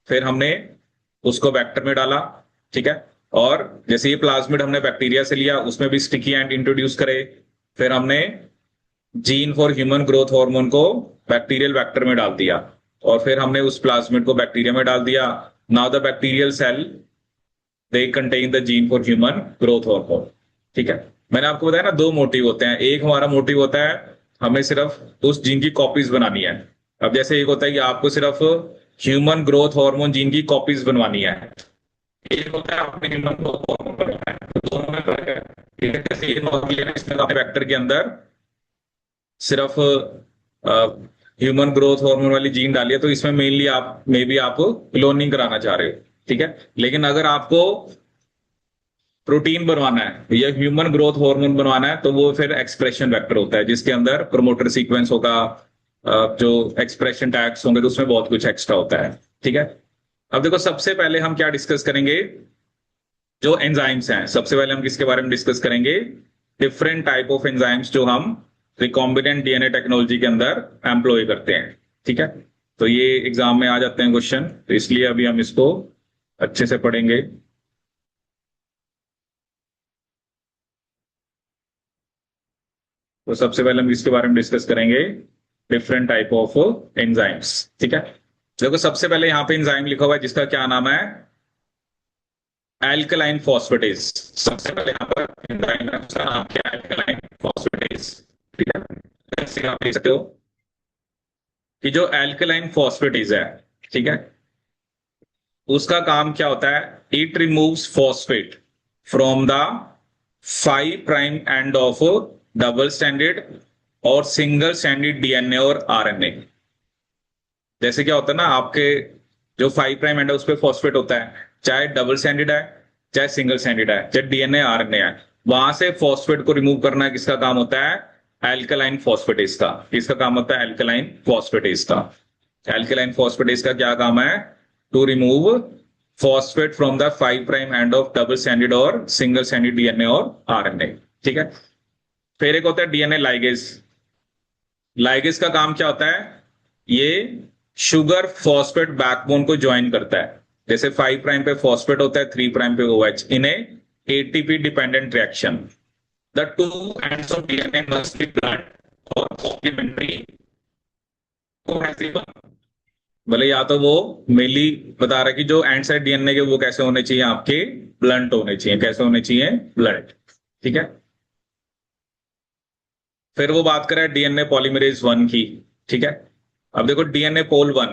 [SPEAKER 1] फिर हमने उसको वेक्टर में डाला, ठीक है। और जैसे ये प्लाज्मिड हमने बैक्टीरिया से लिया, उसमें भी स्टिकी एंड इंट्रोड्यूस करे, फिर हमने gene for human growth hormone को बैक्टीरियल वेक्टर में डाल दिया, और फिर हमने उस प्लाज्मिड को बैक्टीरिया में डाल दिया। Now the bacterial cell they contain the gene for human growth hormone, ठीक है। मैंने आपको बताया ना, दो मोटिव होते हैं। एक हमारा मोटिव होता है हमें सिर्फ उस जीन की कॉपीज बनानी है। अब जैसे एक होता है कि आपको सिर्फ ह्यूमन ग्रोथ हार्मोन जीन की कॉपीज बनवानी है, एक होता है आपने ह्यूमन ग्रोथ हार्मोन बनवाना है, तो दोनों में फर्क है, ठीक है। जैसे ये नॉर्मली है ना, इसमें आपने वेक्टर के अंदर सिर्फ ह्यूमन ग्रोथ हार्मोन वाली जीन डाली है, तो इसमें मेनली आप मे बी आप क्लोनिंग कराना चाह रहे हो, ठीक है। लेकिन अगर आपको प्रोटीन बनवाना है या ह्यूमन ग्रोथ हार्मोन बनवाना है, तो वो फिर एक्सप्रेशन वेक्टर होता है, जिसके अंदर प्रमोटर सीक्वेंस होगा, जो एक्सप्रेशन टैग्स होंगे, तो उसमें बहुत कुछ एक्स्ट्रा होता है, ठीक है। अब देखो, सबसे पहले हम क्या डिस्कस करेंगे, जो एंजाइम्स हैं। सबसे पहले हम किसके बारे में डिस्कस करेंगे, डिफरेंट टाइप ऑफ एंजाइम्स जो हम रिकॉम्बिनेंट डीएनए टेक्नोलॉजी के अंदर एम्प्लॉय करते हैं, ठीक है। तो ये एग्जाम में आ जाते हैं क्वेश्चन, तो इसलिए अभी हम इसको अच्छे से पढ़ेंगे। तो सबसे पहले हम इसके बारे में डिस्कस करेंगे, डिफरेंट टाइप ऑफ एंजाइम्स, ठीक है। देखो, सबसे पहले यहाँ पे एंजाइम लिखा हुआ है जिसका क्या नाम है, एल्कलाइन फॉस्फेटेज। सबसे पहले यहाँ पर एंजाइम है, उसका नाम क्या है, एल्कलाइन फॉस्फेटेज, ठीक है। जैसे आप देख सकते हो कि जो एल्कलाइन फॉस्फेटेज है, ठीक है, उसका काम क्या होता है, it removes phosphate from the 5 prime end of double stranded और सिंगल स्टैंडर्ड डीएनए और आरएनए। जैसे क्या होता है ना, आपके जो 5 प्राइम एंड है उस पर फॉस्फेट होता है, चाहे डबल स्टैंडर्ड है, चाहे सिंगल स्टैंडर्ड है, चाहे डीएनए आरएनए है, वहां से फॉस्फेट को रिमूव करना किसका काम होता है, एल्कलाइन फॉस्फेटेज का। किसका काम होता है, एल्कलाइन फॉस्फेटेज का। एल्कलाइन फॉस्फेटेज का क्या काम है, to remove phosphate from the 5 prime end of double stranded और सिंगल स्टैंडर्ड डीएनए और आरएनए, ठीक है। फिर एक होता है डीएनए लाइगेज। लाइगेज का काम क्या होता है, ये शुगर फॉस्फेट बैकबोन को ज्वाइन करता है। जैसे 5 प्राइम पे फॉस्फेट होता है, 3 प्राइम पे OH, इन्हें ATP dependent reaction, the two ends of DNA must be blunt और कॉम्प्लीमेंट्री कोहेसिव। भले या तो वो मेनली बता रहा है कि जो एंड साइड डीएनए के वो कैसे होने चाहिए, आपके ब्लंट होने चाहिए। कैसे होने चाहिए? ब्लंट। ठीक है। फिर वो बात कर रहा है डीएनए पॉलीमरेज वन की। ठीक है। अब देखो डीएनए पोल वन,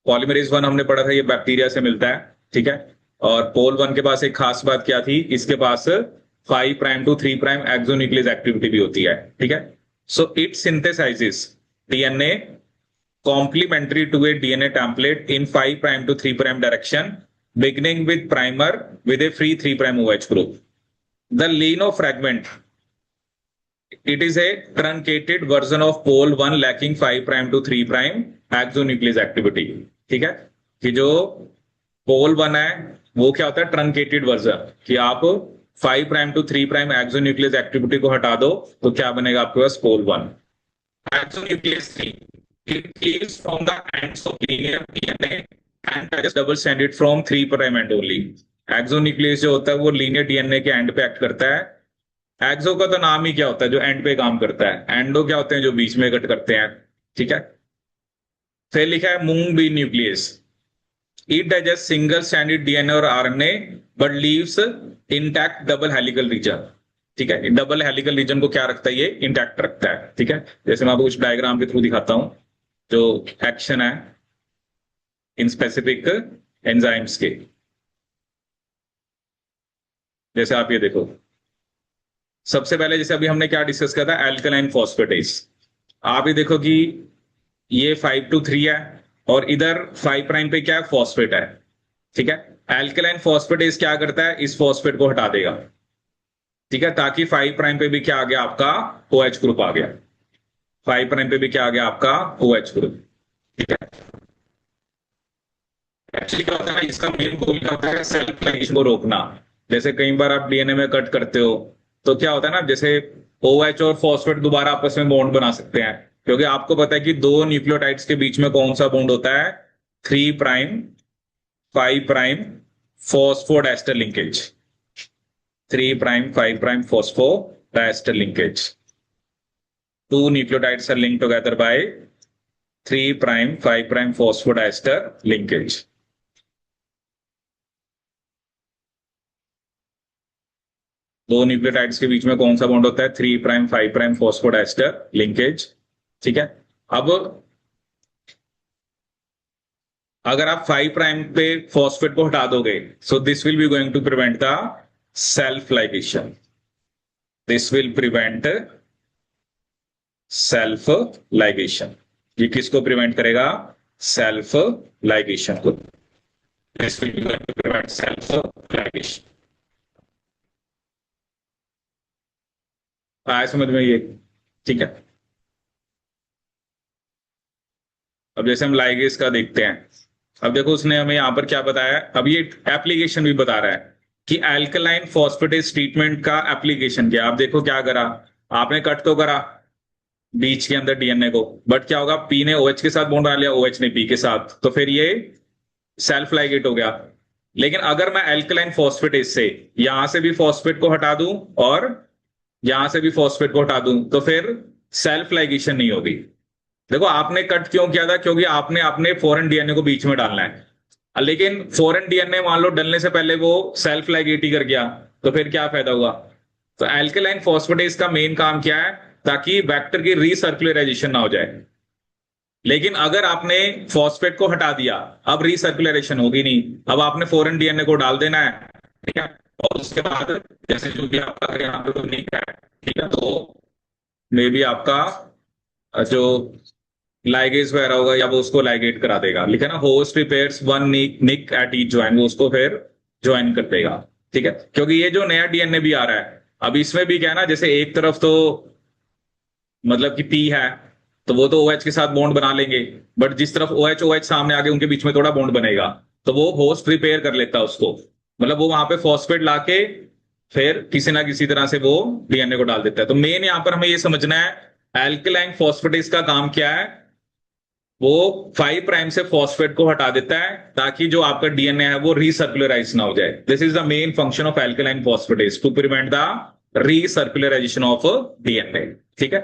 [SPEAKER 1] पॉलीमरेज वन हमने पढ़ा था ये बैक्टीरिया से मिलता है। ठीक है। और पोल वन के पास एक खास बात क्या थी, इसके पास 5' to 3' एक्सोन्यूक्लियस एक्टिविटी भी होती है। ठीक है। So it synthesises DNA complementary to a DNA template in 5' to 3' direction, beginning with primer with a free 3' OH group. The Lino fragment, it is a truncated version of pole 1 lacking 5' to 3' exonuclease activity. ठीक है। कि जो पोल one है वो क्या होता है? Truncated version. कि आप 5' to 3' एक्सोन्यूक्लियस एक्टिविटी को हटा दो तो क्या बनेगा आपके पास? पोल one. Exonuclease 3, it is from the ends of linear DNA and that is double stranded from 3' end only. Exonuclease जो होता है वो लीनियर डीएनए के एंड पे एक्ट करता है। एक्सो का तो नाम ही क्या होता है? जो एंड पे काम करता है। एंडो क्या होते हैं? जो बीच में कट करते हैं। ठीक है। फिर लिखा है mung bean nuclease, it digest single stranded DNA और RNA but leaves intact double helical region. ठीक है। डबल हेलिकल रीजन को क्या रखता है? ये इंटैक्ट रखता है। ठीक है। जैसे मैं आपको कुछ डायग्राम के थ्रू दिखाता हूं जो एक्शन है इन स्पेसिफिक एंजाइम्स के। जैसे आप ये देखो, सबसे पहले जैसे अभी हमने क्या डिस्कस किया था? Alkaline phosphatase. आप ये देखो कि ये 5 to 3 है और इधर 5' पे क्या है? फॉस्फेट है। ठीक है। एल्कलाइन फॉस्फेटेज क्या करता है? इस फॉस्फेट को हटा देगा। ठीक है। ताकि 5' पे भी क्या आ गया? आपका OH ग्रुप आ गया। 5' पे भी क्या आ गया? आपका OH ग्रुप। ठीक है। एक्चुअली क्या होता है ना, इसका मेन गोल क्या होता है? सेल्फ लाइगेशन को रोकना। जैसे कई बार आप डीएनए में कट करते हो तो क्या होता है ना, जैसे OH और फॉस्फेट दोबारा आपस में बॉन्ड बना सकते हैं, क्योंकि आपको पता है कि दो न्यूक्लियोटाइड्स के बीच में कौन सा बॉन्ड होता है? 3' 5' phosphodiester linkage. 3' 5' phosphodiester linkage. Two nucleotides are linked together by 3' 5' phosphodiester linkage. दो न्यूक्लियोटाइड्स के बीच में कौन सा बॉन्ड होता है? 3' 5' फॉस्फोडाइस्टर लिंकेज। ठीक है। अब अगर आप 5' पे फॉस्फेट को हटा दोगे, so this will be going to prevent the self ligation. This will prevent self ligation. ये किसको प्रिवेंट करेगा? सेल्फ लाइगेशन को। This will be going to prevent self ligation. आया समझ में ये? ठीक है। अब जैसे हम लाइगेस का देखते हैं, अब देखो उसने हमें यहां पर क्या बताया, अब ये एप्लीकेशन भी बता रहा है कि एल्कलाइन फॉस्फेटेज ट्रीटमेंट का एप्लीकेशन क्या। आप देखो क्या करा आपने? कट तो करा बीच के अंदर डीएनए को, बट क्या होगा? पी ने OH के साथ बॉन्ड बना लिया, OH ने पी के साथ, तो फिर ये सेल्फ लाइगेट हो गया। लेकिन अगर मैं एल्कलाइन फॉस्फेटेज से यहां से भी फॉस्फेट को हटा दूं और यहां से भी फॉस्फेट को हटा दूं तो फिर सेल्फ लाइगेशन नहीं होगी। देखो आपने कट क्यों किया था? क्योंकि आपने अपने फॉरेन डीएनए को बीच में डालना है। लेकिन फॉरेन डीएनए मान लो डलने से पहले वो सेल्फ लाइगेट ही कर गया तो फिर क्या फायदा हुआ? तो एल्कलाइन फॉस्फेटेज का मेन काम क्या है? ताकि वेक्टर की रीसर्कुलराइजेशन ना हो जाए। लेकिन अगर आपने फॉस्फेट को हटा दिया, अब रीसर्कुलरेशन होगी नहीं, अब आपने फॉरेन डीएनए को डाल देना है। ठीक है। और उसके बाद जैसे जो भी आपका यहाँ पे कोई निक है, ठीक है, तो मे बी आपका जो लाइगेज वगैरह होगा या वो उसको लाइगेट करा देगा। लिखा ना, host prepares one nick at each join, वो उसको फिर ज्वाइन कर देगा। ठीक है। क्योंकि ये जो नया डीएनए भी आ रहा है, अब इसमें भी क्या है ना, जैसे एक तरफ तो मतलब कि पी है तो वो तो OH के साथ बॉन्ड बना लेंगे, बट जिस तरफ OH सामने आगे उनके बीच में थोड़ा बॉन्ड बनेगा, तो वो होस्ट रिपेयर कर लेता है उसको, मतलब वो वहां पे फॉस्फेट लाके फिर किसी ना किसी तरह से वो डीएनए को डाल देता है। तो मेन यहां पर हमें ये समझना है एल्कलाइन फॉस्फेटेज का काम क्या है? वो 5' से फॉस्फेट को हटा देता है ताकि जो आपका डीएनए है वो रीसर्कुलराइज ना हो जाए। This is the main function of alkaline phosphatase, to prevent the recircularization of DNA. ठीक है,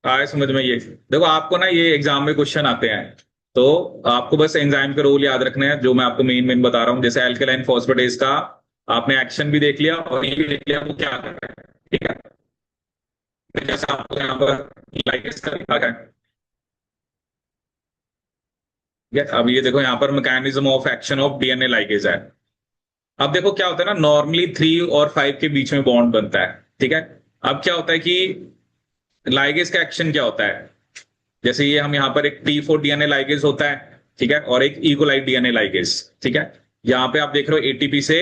[SPEAKER 1] आए समझ में? ये देखो, आपको ना ये एग्जाम में क्वेश्चन आते हैं, तो आपको बस एंजाइम के रोल याद रखने हैं, जो मैं आपको मेन मेन बता रहा हूं। जैसे एल्केलाइन फॉस्फेटेज का आपने एक्शन भी देख लिया और ये भी देख लिया वो क्या कर रहा है। ठीक है, तो जैसे आपको यहाँ पर लाइगेज का लिखा है, ठीक है, अब ये देखो यहाँ पर mechanism of action of DNA ligase है। अब देखो क्या होता है ना, नॉर्मली 3 और 5 के बीच में बॉन्ड बनता है। ठीक है, अब क्या होता है कि लाइगेज का एक्शन क्या होता है, जैसे ये हम यहाँ पर एक T4 डीएनए लाइगेज होता है, ठीक है, और एक इकोलाइट डीएनए लाइगेज। ठीक है, यहाँ पे आप देख रहे हो एटीपी से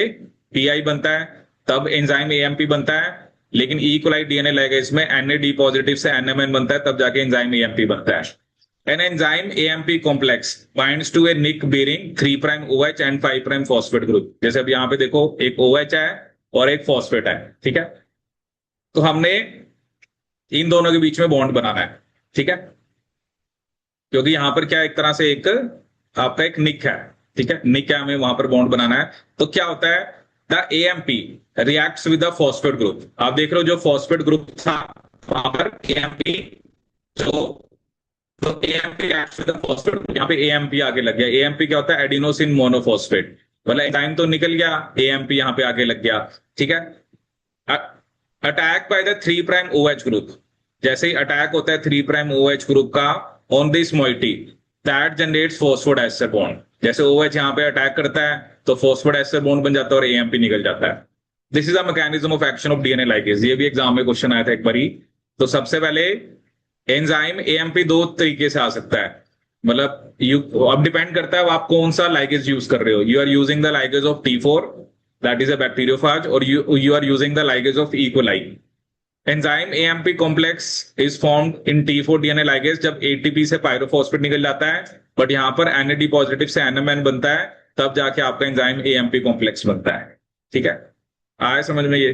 [SPEAKER 1] पीआई बनता है, तब एंजाइम एएमपी बनता है, लेकिन इकोलाइट डीएनए लाइगेज में एनएडी पॉजिटिव से एनएमएन बनता है, तब जाके एंजाइम एएमपी बनता है। An enzyme AMP complex binds to a nick bearing 3' OH and 5' phosphate group। जैसे अब यहाँ पे देखो एक OH है और एक फॉस्फेट है। ठीक है, तो हमने इन दोनों के बीच में बॉन्ड बनाना है। ठीक है, क्योंकि यहां पर क्या एक तरह से एक आपका एक निक है। ठीक है, निक है, हमें वहां पर बॉन्ड बनाना है। तो क्या होता है, the AMP reacts with the phosphate group. आप देख रहे हो जो फॉस्फेट ग्रुप था वहां पर एएमपी, जो तो AMP reacts with the phosphate group, यहाँ पे एएमपी आगे लग गया। एएमपी क्या होता है, एडिनोसिन मोनोफॉस्फेट, मतलब एंजाइम तो निकल गया, एएमपी यहाँ पे आगे लग गया। ठीक है, attack by the 3' OH group, जैसे ही अटैक होता है 3' OH ग्रुप का on this moiety that generates phosphodiester bond. जैसे OH यहाँ पे अटैक करता है तो फॉस्फोडाइस्टर बॉन्ड बन जाता है और एएमपी निकल जाता है। This is the mechanism of action of DNA ligase. ये भी एग्जाम में क्वेश्चन आया था एक बारी। तो सबसे पहले एंजाइम एएमपी दो तरीके से आ सकता है, मतलब यू अब डिपेंड करता है आप कौन सा लाइगेज यूज कर रहे हो। You are using the ligase of T4, that is a bacteriophage, or you are using the ligase of E. coli. Enzyme AMP complex is formed in T4 DNA ligase जब ATP से pyrophosphate निकल जाता है, but यहां पर NAD positive से NMN बनता है, तब जाके आपका एंजाइम AMP कॉम्प्लेक्स बनता है। ठीक है, आया समझ में ये?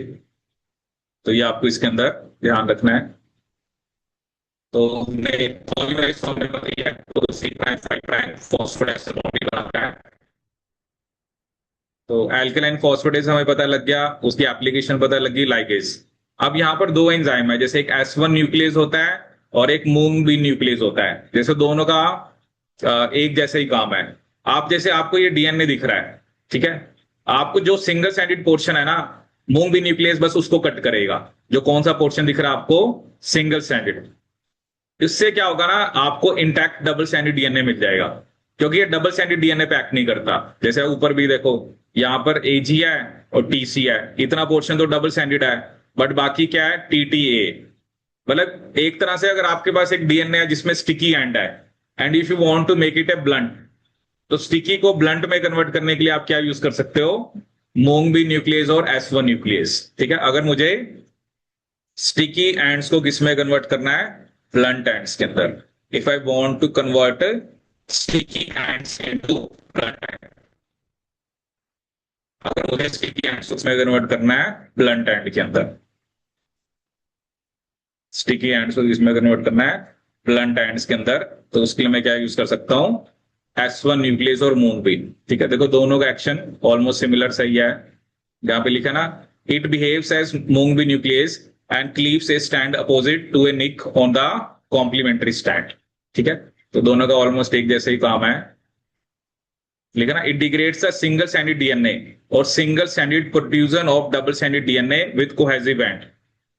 [SPEAKER 1] तो ये आपको इसके अंदर ध्यान रखना है। तो हमने पॉलीमरेज फॉर्मूला बताई है, तो C' 5' फॉस्फोडाइस्टर बॉन्ड बनाता है। तो एल्कलाइन फॉस्फेटेज हमें पता लग गया, उसकी एप्लीकेशन पता लगी लाइगेज। अब यहाँ पर दो एंजाइम है, जैसे एक S1 न्यूक्लियस होता है और एक मूंग बी न्यूक्लियस होता है। जैसे दोनों का एक जैसे ही काम है। आप जैसे आपको ये डीएनए दिख रहा है, ठीक है, आपको जो सिंगल स्टैंडर्ड पोर्शन है ना, मूंग बी न्यूक्लियस बस उसको कट करेगा। जो कौन सा पोर्शन दिख रहा है आपको, सिंगल स्टैंडर्ड। इससे क्या होगा ना, आपको इंटैक्ट डबल स्टैंडर्ड डीएनए मिल जाएगा, क्योंकि ये डबल स्टैंडर्ड डीएनए पैक नहीं करता। जैसे ऊपर भी देखो, यहां पर एजी है और टीसी है, इतना पोर्शन तो डबल स्टैंडर्ड है, बट बाकी क्या है, टीटीए। मतलब एक तरह से अगर आपके पास एक डीएनए है जिसमें स्टिकी एंड है, and if you want to make it a blunt, तो स्टिकी को ब्लंट में कन्वर्ट करने के लिए आप क्या यूज कर सकते हो, मूंग बी न्यूक्लियस और S1 न्यूक्लियस। ठीक है, अगर मुझे स्टिकी एंड्स को किस में कन्वर्ट करना है, ब्लंट एंड्स के अंदर। If I want to convert sticky ends into blunt end, अगर मुझे स्टिकी एंड्स उसमें कन्वर्ट करना है ब्लंट एंड के अंदर, स्टिकी एंड्स को इसमें कन्वर्ट करना है ब्लंट एंड्स के अंदर, तो उसके लिए मैं क्या यूज कर सकता हूं, S1 न्यूक्लियस और मूंग बी। ठीक है, देखो दोनों का एक्शन ऑलमोस्ट सिमिलर सही है। यहां पे लिखा ना, it behaves as mung bean nuclease and cleaves a strand opposite to a nick on the complementary strand. ठीक है, तो दोनों का ऑलमोस्ट एक जैसे ही काम है। लिखा ना, it degrades a single standard DNA और single standard production of double standard DNA with cohesive end.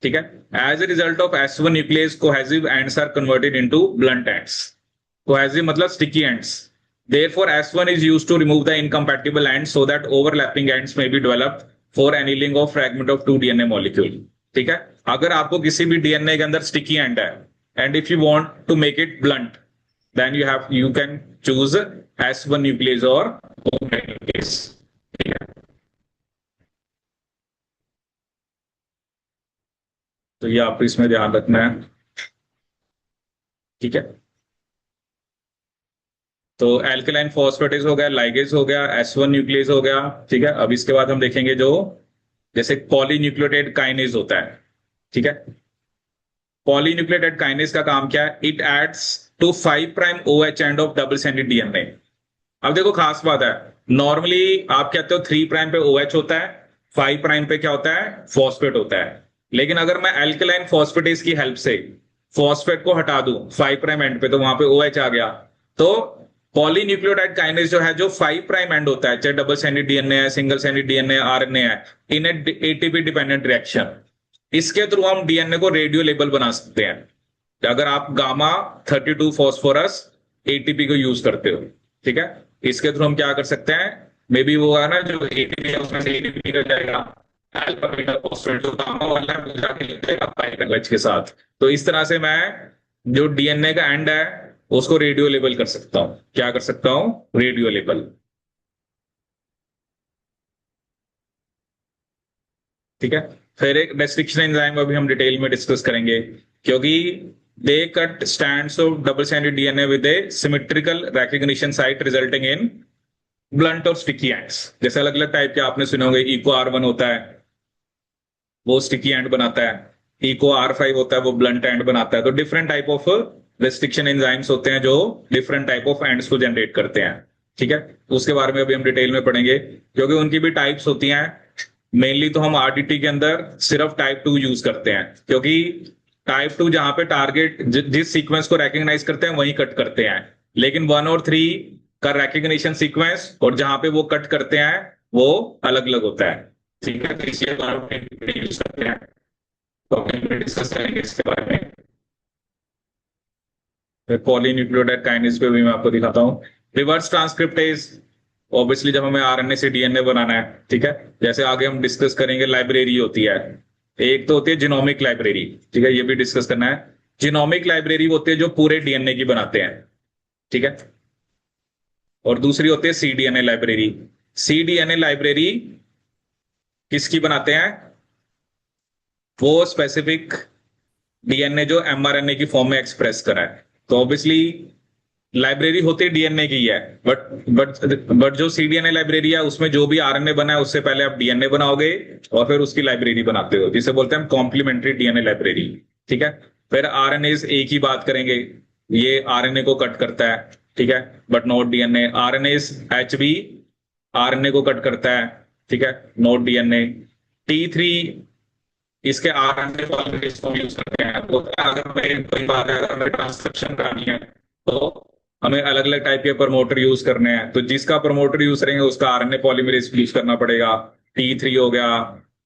[SPEAKER 1] ठीक है, as a result of S1 nuclease cohesive ends are converted into blunt ends. Cohesive मतलब sticky ends. Therefore, S1 is used to remove the incompatible ends so that overlapping ends may be developed for annealing of fragment of two DNA molecule। ठीक है, अगर आपको किसी भी DNA के अंदर sticky end है, and if you want to make it blunt, then you can choose S1 nuclease और न्यूक्लियस। ठीक है, तो ये आपको इसमें ध्यान रखना है। ठीक है, तो एल्कलाइन फॉस्फेटेज हो गया, लाइगेज हो गया, S1 न्यूक्लियस हो गया। ठीक है, अब इसके बाद हम देखेंगे जो जैसे पॉलीन्यूक्लियोटाइड काइनेज होता है। ठीक है, पॉलीन्यूक्लियोटाइड काइनेज का काम क्या है, it adds to 5' OH end of double standard DNA. अब देखो खास बात है, नॉर्मली आप कहते हो 3' पे OH होता है 5 प्राइम पे क्या होता है, फॉस्फेट होता है। लेकिन अगर मैं एल्कलाइन फॉस्फेटेज की हेल्प से फॉस्फेट को हटा दूं 5 प्राइम एंड पे, तो वहां पे OH आ गया। तो पॉलीन्यूक्लियोटाइड काइनेज जो है, जो 5 प्राइम एंड होता है, चाहे डबल स्टैंडर्ड डीएनए है, सिंगल स्टैंडर्ड डीएनए, आरएनए है, इन एटीपी डिपेंडेंट रिएक्शन, इसके थ्रू हम डीएनए को रेडियो लेबल बना सकते हैं। अगर आप गामा 32 फॉस्फोरस एटीपी को यूज करते हो, ठीक है, इसके थ्रू हम क्या कर सकते हैं, मे बी वो है ना जो एटीपी है उसमें से एटीपी निकल जाएगा, अल्फा बीटा फॉस्फेट जो गामा वाला है वो जाके लग जाएगा पाइरुवेट के साथ। तो इस तरह से मैं जो डीएनए का एंड है उसको रेडियो लेबल कर सकता हूं। क्या कर सकता हूं, रेडियो लेबल। ठीक है। फिर एक रेस्ट्रिक्शन एंजाइम अभी हम डिटेल में डिस्कस करेंगे, क्योंकि they cut stands of double standard DNA with a symmetrical recognition site resulting in blunt और स्टिकी एंड्स। जैसे अलग अलग टाइप के आपने सुने होंगे, इको R1 होता है वो स्टिकी एंड बनाता है, इको R5 होता है वो ब्लंट एंड बनाता है। तो different type of restriction enzymes होते हैं जो डिफरेंट टाइप ऑफ एंड्स को जनरेट करते हैं। ठीक है, उसके बारे में अभी हम डिटेल में पढ़ेंगे, क्योंकि उनकी भी टाइप्स होती हैं। मेनली तो हम आरडीटी के अंदर सिर्फ टाइप 2 यूज करते हैं, क्योंकि टाइप 2 जहां पे टारगेट जिस सीक्वेंस को रिकॉग्नाइज करते हैं वही कट करते हैं। लेकिन 1 और 3 का रिकॉग्निशन सीक्वेंस और जहां पे वो कट करते हैं वो अलग अलग होता है। ठीक है, तो इसलिए यूज करते हैं। तो हम डिस्कस करेंगे इसके बारे में। फिर पॉलीन्यूक्लियोटाइड काइनेज पे भी मैं आपको दिखाता हूँ। रिवर्स ट्रांसक्रिप्टेज, ऑब्वियसली जब हमें आरएनए से डीएनए बनाना है, ठीक है, जैसे आगे हम डिस्कस करेंगे, लाइब्रेरी होती है। एक तो होती है जीनोमिक लाइब्रेरी, ठीक है, ये भी डिस्कस करना है। जीनोमिक लाइब्रेरी होती है जो पूरे डीएनए की बनाते हैं, ठीक है। और दूसरी होती है सीडीएनए लाइब्रेरी। सीडीएनए लाइब्रेरी किसकी बनाते हैं, वो स्पेसिफिक डीएनए जो एमआरएनए की फॉर्म में एक्सप्रेस करा है। तो ऑब्वियसली लाइब्रेरी होती डीएनए की है, बट जो सीडीएनए लाइब्रेरी है उसमें जो भी आरएनए बना है उससे पहले आप डीएनए बनाओगे और फिर उसकी लाइब्रेरी बनाते हो, जिसे बोलते हैं हम कॉम्प्लीमेंट्री डीएनए लाइब्रेरी। ठीक है। फिर आरएनए एक ही बात करेंगे, ये आरएनए को कट करता है, ठीक है, but not DNA. RNA H B RNA को कट करता है, ठीक है, नॉट डीएनए। T3 इसके आरएनए पॉलीमरेज को यूज करते हैं। तो अगर मैं कोई बात है, अगर हमें ट्रांसक्रिप्शन करनी है तो हमें अलग अलग टाइप के प्रमोटर यूज करने हैं। तो जिसका प्रमोटर यूज करेंगे उसका आरएनए पॉलीमरेज यूज करना पड़ेगा। T3 हो गया,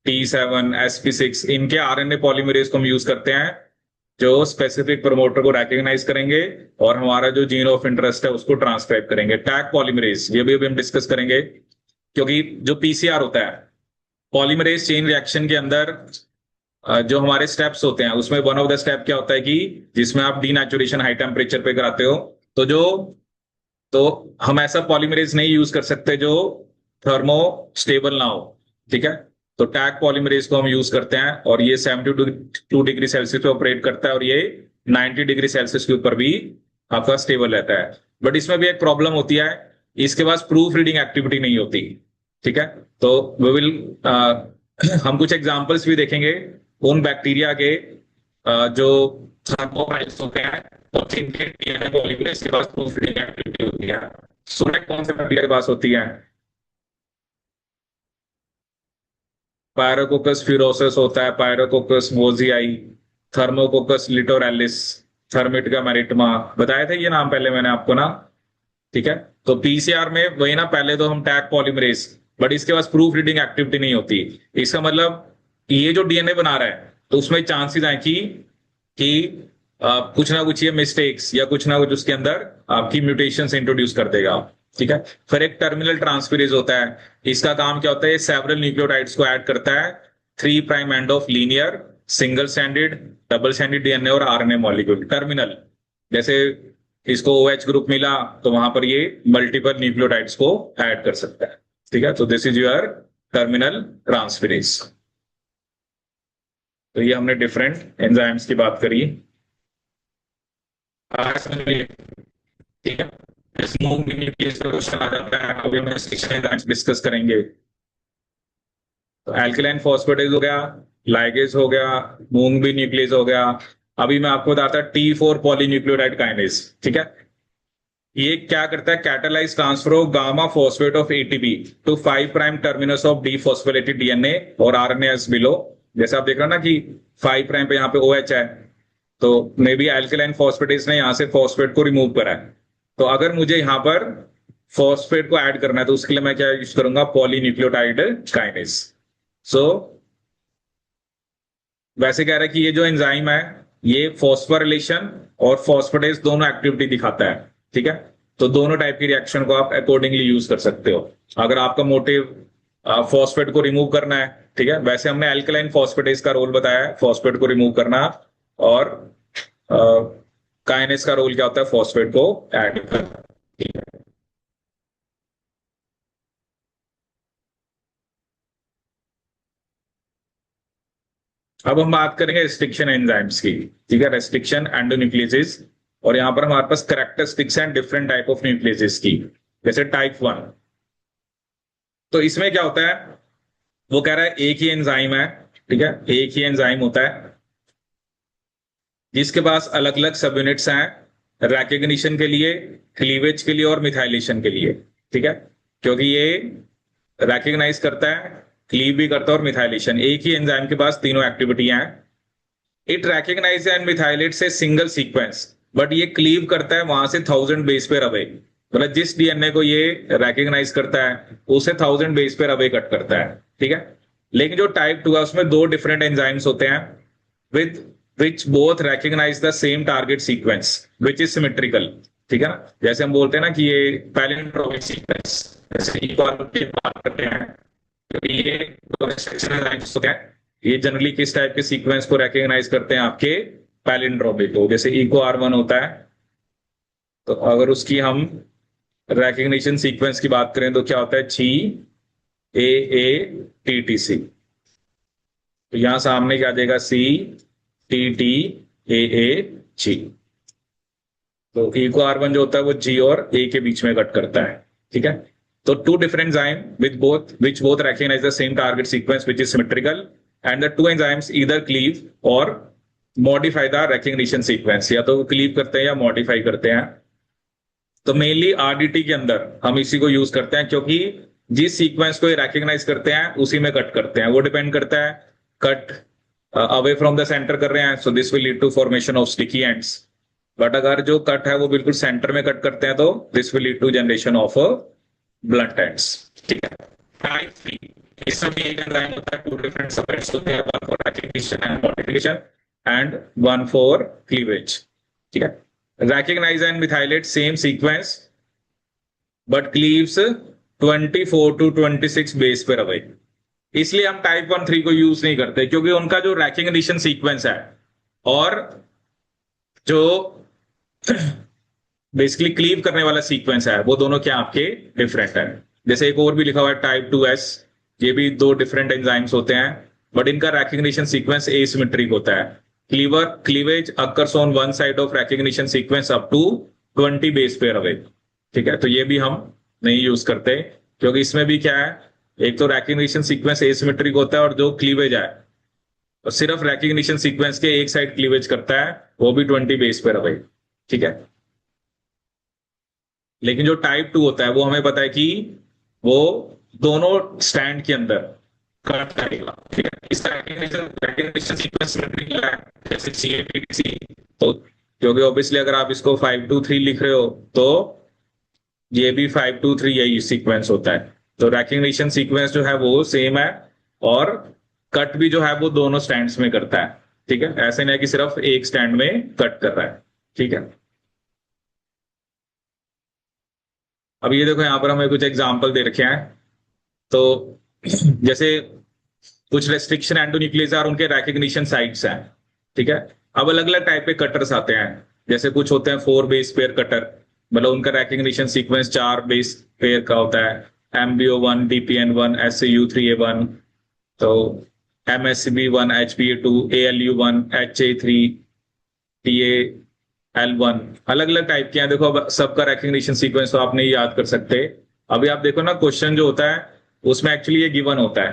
[SPEAKER 1] T7, sp6, इनके आरएनए पॉलीमरेज को हम यूज करते हैं जो स्पेसिफिक प्रमोटर को रिकॉग्नाइज करेंगे और हमारा जो जीन ऑफ इंटरेस्ट है उसको ट्रांसक्राइब करेंगे। टैग पॉलीमरेज ये भी अभी हम डिस्कस करेंगे, क्योंकि जो पीसीआर होता है, पॉलीमरेज चेन रिएक्शन के अंदर जो हमारे स्टेप्स होते हैं उसमें वन ऑफ द स्टेप क्या होता है कि जिसमें आप डीनेचुरेशन हाई टेम्परेचर पे कराते हो, तो तो हम ऐसा पॉलीमरेज नहीं यूज कर सकते जो थर्मो स्टेबल ना हो। ठीक है, तो टैग पॉलीमरेज को हम यूज करते हैं और ये 72 डिग्री सेल्सियस पे ऑपरेट करता है और ये 90 डिग्री सेल्सियस के ऊपर भी आपका स्टेबल रहता है। बट इसमें भी एक प्रॉब्लम होती है, इसके पास प्रूफ रीडिंग एक्टिविटी नहीं होती। ठीक है, तो वी विल हम कुछ एग्जांपल्स भी देखेंगे उन बैक्टीरिया के जो थर्मोफाइल्स होते हैं और जिनके डीएनए पॉलीमरेज के पास प्रूफ रीडिंग एक्टिविटी होती है। सुरेख कौन से बैक्टीरिया के पास होती है, पायरोकोकस फ्यूरोसिस होता है, पायरोकोकस मोजियाई, थर्मोकोकस लिटोरैलिस, थर्मिटिका मैरिटमा, बताया था ये नाम पहले मैंने आपको ना। ठीक है, तो पीसीआर में वही ना, पहले तो हम टैग पॉलीमरेज, बट इसके पास प्रूफ रीडिंग एक्टिविटी नहीं होती। इसका मतलब ये जो डीएनए बना रहा है तो उसमें चांसेस है कि कुछ ना कुछ ये मिस्टेक्स या कुछ ना कुछ उसके अंदर आपकी म्यूटेशन इंट्रोड्यूस कर देगा। ठीक है, फिर एक टर्मिनल ट्रांसफेरेज होता है, इसका काम क्या होता है, सेवरल न्यूक्लियोटाइड्स को ऐड करता है 3 prime end of linear, single standard, double standard DNA और आरएनए मॉलिक्यूल। टर्मिनल, जैसे इसको OH ग्रुप मिला तो वहां पर ये मल्टीपल न्यूक्लियोटाइड्स को ऐड कर सकता है। ठीक है, तो this is your terminal transferase. तो ये हमने डिफरेंट एंजाइम्स की बात करी। ठीक है, स्मूथ न्यूक्लियस का क्वेश्चन आ जाता है, अभी हम रिस्ट्रिक्शन एंजाइम्स डिस्कस करेंगे। तो एल्कलाइन फॉस्फेटेज हो गया, लाइगेज हो गया, मूंग भी न्यूक्लियस हो गया। अभी मैं आपको बताता T4 पॉलीन्यूक्लियोटाइड काइनेज। ठीक है, ये क्या करता है, catalyze transfer of gamma phosphate of ATP to 5 prime terminus of dephosphorylated DNA और आरएनए एज बिलो। जैसे आप देख रहे हो ना कि 5 प्राइम पे यहाँ पे OH है, तो मे बी एल्केलाइन फॉस्फेटेज ने यहां से फॉस्फेट को रिमूव करा है। तो अगर मुझे यहां पर फॉस्फेट को ऐड करना है तो उसके लिए मैं क्या यूज करूंगा, पॉलीन्यूक्लियोटाइड काइनेज। सो वैसे कह रहा है कि ये जो एंजाइम है ये फॉस्फोरिलेशन और फॉस्फेटेज दोनों एक्टिविटी दिखाता है, ठीक है। तो दोनों टाइप की रिएक्शन को आप अकॉर्डिंगली यूज कर सकते हो अगर आपका मोटिव फॉस्फेट को रिमूव करना है, ठीक है। वैसे हमने एल्कलाइन फॉस्फेटेज का रोल बताया है फॉस्फेट को रिमूव करना, और काइनेज का रोल क्या होता है, फॉस्फेट को ऐड करना, ठीक है। अब हम बात करेंगे रेस्ट्रिक्शन एंजाइम्स की, ठीक है, रेस्ट्रिक्शन एंडोन्यूक्लियसेस। और यहां पर हमारे पास characteristics and different type of nucleases की। जैसे टाइप 1, तो इसमें क्या होता है, वो कह रहा है एक ही एंजाइम है, ठीक है, एक ही एंजाइम होता है जिसके पास अलग अलग सब यूनिट्स हैं रैकग्निशन के लिए, क्लीवेज के लिए और मिथाइलेशन के लिए, ठीक है। क्योंकि ये रैकग्नाइज करता है, क्लीव भी करता है और मिथाइलेशन, एक ही एंजाइम के पास तीनों एक्टिविटी हैं। It recognize and methylates a single sequence, but ये क्लीव करता है वहां से 1000 बेस पेयर अवे। मतलब जिस डीएनए को ये रैकग्नाइज करता है उसे 1000 बेस पेयर अवे कट करता है, ठीक है। लेकिन जो टाइप 2 है उसमें दो डिफरेंट एंजाइम्स होते हैं with which both recognize the same target sequence which is symmetrical, ठीक है ना। जैसे हम बोलते हैं ना कि ये पैलिंड्रोमिक सीक्वेंस, जैसे इक्वल की बात करते हैं, क्योंकि ये दो restriction enzymes होते हैं, ये जनरली किस टाइप के सीक्वेंस को रिकॉग्नाइज करते हैं, आपके पैलिंड्रोमिक को। जैसे इको R1 होता है, तो अगर उसकी हम रिकॉग्निशन सीक्वेंस की बात करें तो क्या होता है, GAATTC। तो यहां सामने क्या आ जाएगा, CTTAAG। तो ई को R1 जो होता है वो G और A के बीच में कट करता है, ठीक है। तो two different enzyme with both which both recognize the same target sequence which is symmetrical, and the two enzymes either cleave or modify the recognition sequence, या तो क्लीव करते हैं या मॉडिफाई करते हैं। तो मेनली RDT के अंदर हम इसी को यूज करते हैं, क्योंकि जिस सीक्वेंस को ये रिकॉग्नाइज करते हैं उसी में कट करते हैं। वो डिपेंड करता है, cut away from the centre कर रहे हैं, so this will lead to formation of sticky ends. But अगर जो कट है वो बिल्कुल सेंटर में कट करते हैं तो this will lead to generation of blunt ends, ठीक है। टाइप 3, इसमें भी एक एंजाइम होता है, टू डिफरेंट सबसेट्स होते हैं, one for recognition and modification and one for cleavage, ठीक है। recognize and methylate same sequence but cleaves 24 to 26 base pair away। इसलिए हम टाइप 1 3 को यूज नहीं करते, क्योंकि उनका जो रैकग्निशन सीक्वेंस है और जो बेसिकली क्लीव करने वाला सीक्वेंस है वो दोनों क्या आपके डिफरेंट है। जैसे एक और भी लिखा हुआ है टाइप 2S, ये भी दो डिफरेंट एंजाइम्स होते हैं बट इनका रैकग्निशन सीक्वेंस एसिमेट्रिक होता है। Cleavage occurs on one side of recognition sequence up to 20 base pair away, ठीक है। तो ये भी हम नहीं यूज करते, क्योंकि इसमें भी क्या है, एक तो रैकग्निशन सीक्वेंस एसिमेट्रिक होता है और जो क्लीवेज है तो सिर्फ रैकग्निशन सीक्वेंस के एक साइड क्लीवेज करता है, वो भी 20 बेस पेयर अवे, ठीक है। लेकिन जो टाइप 2 होता है वो हमें पता है कि वो दोनों स्टैंड के अंदर कट करेगा, ठीक है। इस रैकग्निशन सीक्वेंस सिमेट्रिकल है, जैसे CATTC। तो क्योंकि ऑब्वियसली अगर आप इसको 5 2 3 लिख रहे हो तो ये भी 5 2 3 यही सीक्वेंस होता है। तो रैकग्निशन सीक्वेंस जो है वो सेम है और कट भी जो है वो दोनों स्टैंड्स में करता है, ठीक है। ऐसे नहीं कि सिर्फ एक स्टैंड में कट कर रहा है, ठीक है। अब ये देखो यहाँ पर हमें कुछ एग्जाम्पल दे रखे हैं। तो जैसे कुछ रेस्ट्रिक्शन एंडोन्यूक्लियस और उनके रैकग्निशन साइट्स हैं, ठीक है। अब अलग अलग टाइप के कटर्स आते हैं, जैसे कुछ होते हैं 4 बेस पेयर कटर, मतलब उनका रैकग्निशन सीक्वेंस 4 बेस पेयर का होता है, MBO1 DPN1 SAU3A1, तो MSB1 HPA2 ALU1 HA3 TA L1, अलग अलग टाइप के हैं। देखो अब सबका रैकग्निशन सीक्वेंस तो आप नहीं याद कर सकते। अभी आप देखो ना क्वेश्चन जो होता है उसमें एक्चुअली ये गिवन होता है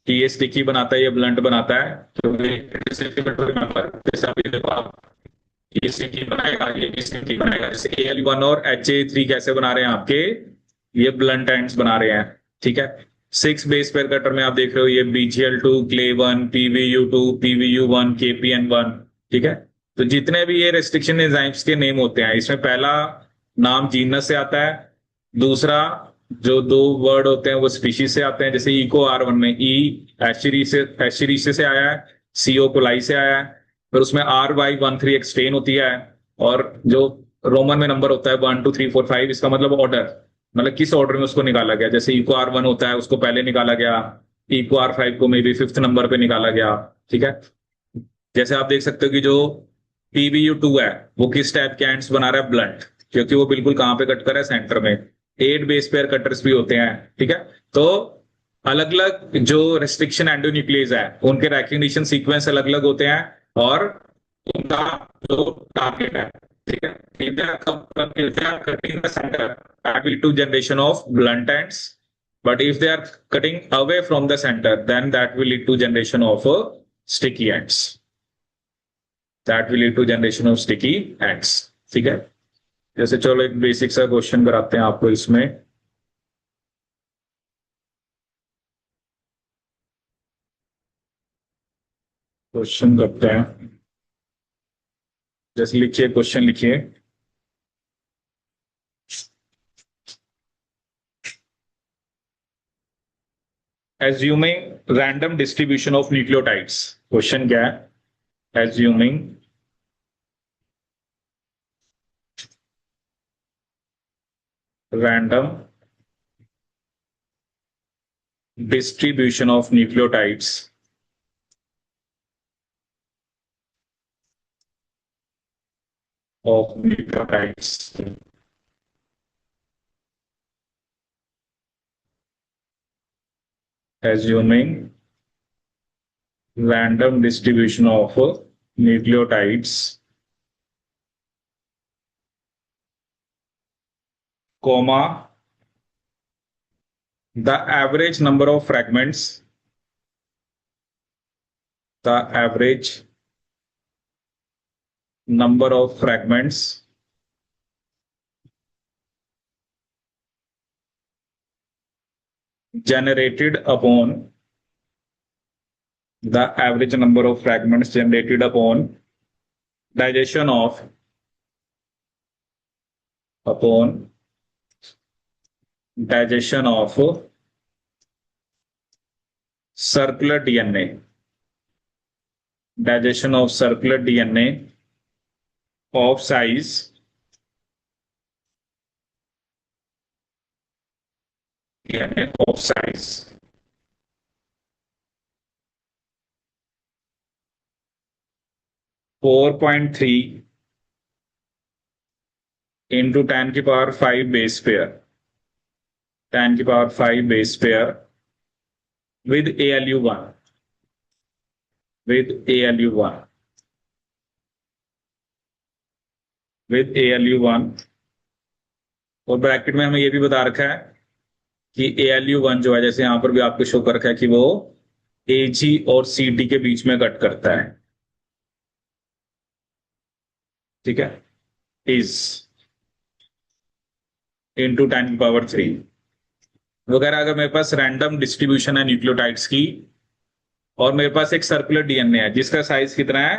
[SPEAKER 1] कि ये स्टिकी बनाता है, ये ब्लंट बनाता है। तो जैसे अभी देखो आप ये सिटी बनाएगा, ये भी सिटी बनाएगा। जैसे AL1 और HA3 कैसे बना रहे हैं आपके, ये ब्लंट एंड्स बना रहे हैं, ठीक है। 6 बेस पेयर कटर में आप देख रहे हो ये BGL2, clay 1, PVU2, PVU1, KPN1, ठीक है। तो जितने भी ये रेस्ट्रिक्शन एंजाइम्स के नेम होते हैं, इसमें पहला नाम जीनस से आता है, दूसरा जो दो वर्ड होते हैं वो स्पीशीज से आते हैं। जैसे इको R1 में ई एस्चेरिसे से आया है, CO कोलाई से आया है, फिर उसमें RY13 एक्सटेन होती है, और जो रोमन में नंबर होता है 1 2 3 4 5, इसका मतलब ऑर्डर, मतलब किस ऑर्डर में उसको निकाला गया। जैसे इको R1 होता है उसको पहले निकाला गया, इको R5 को मे बी 5th नंबर पे निकाला गया, ठीक है। जैसे आप देख सकते हो कि जो PBU2 है वो किस टाइप के एंड्स बना रहा है, ब्लंट, क्योंकि वो बिल्कुल कहाँ पे कट कर रहा है, सेंटर में। 8 बेस पेयर कटर्स भी होते हैं, ठीक है। तो अलग अलग जो रेस्ट्रिक्शन एंडोन्यूक्लियस है उनके रेकग्निशन सीक्वेंस अलग अलग होते हैं, और उनका जो टारगेट है, ठीक है। If they are cutting the center, that will lead to generation of blunt ends. But if they are cutting away from the center, then that will lead to generation of sticky ends. That will lead to generation of sticky ends. ठीक है। जैसे चलो एक basic सा question कराते हैं आपको इसमें। क्वेश्चन करते हैं, जैसे लिखिए, क्वेश्चन लिखिए। Assuming random distribution of nucleotides, question क्या है, assuming random distribution of nucleotides of nucleotides assuming random distribution of nucleotides, comma, the average number of fragments, the average number of fragments generated upon the average number of fragments generated upon digestion of upon digestion of circular DNA, digestion of circular DNA of size DNA of size 4.3 into 10 की power 5 base pair, 10 की power 5 base pair with ALU1, with ALU1, with ALU1, और bracket में हमें ये भी बता रखा है कि ALU1 जो है, जैसे यहां पर भी आपको शो कर रखा है कि वो AG और CD के बीच में कट करता है, ठीक है, इज इंटू 10 की पावर 3 वगैरह। अगर मेरे पास रैंडम डिस्ट्रीब्यूशन है न्यूक्लियोटाइड्स की, और मेरे पास एक सर्कुलर DNA है जिसका साइज कितना है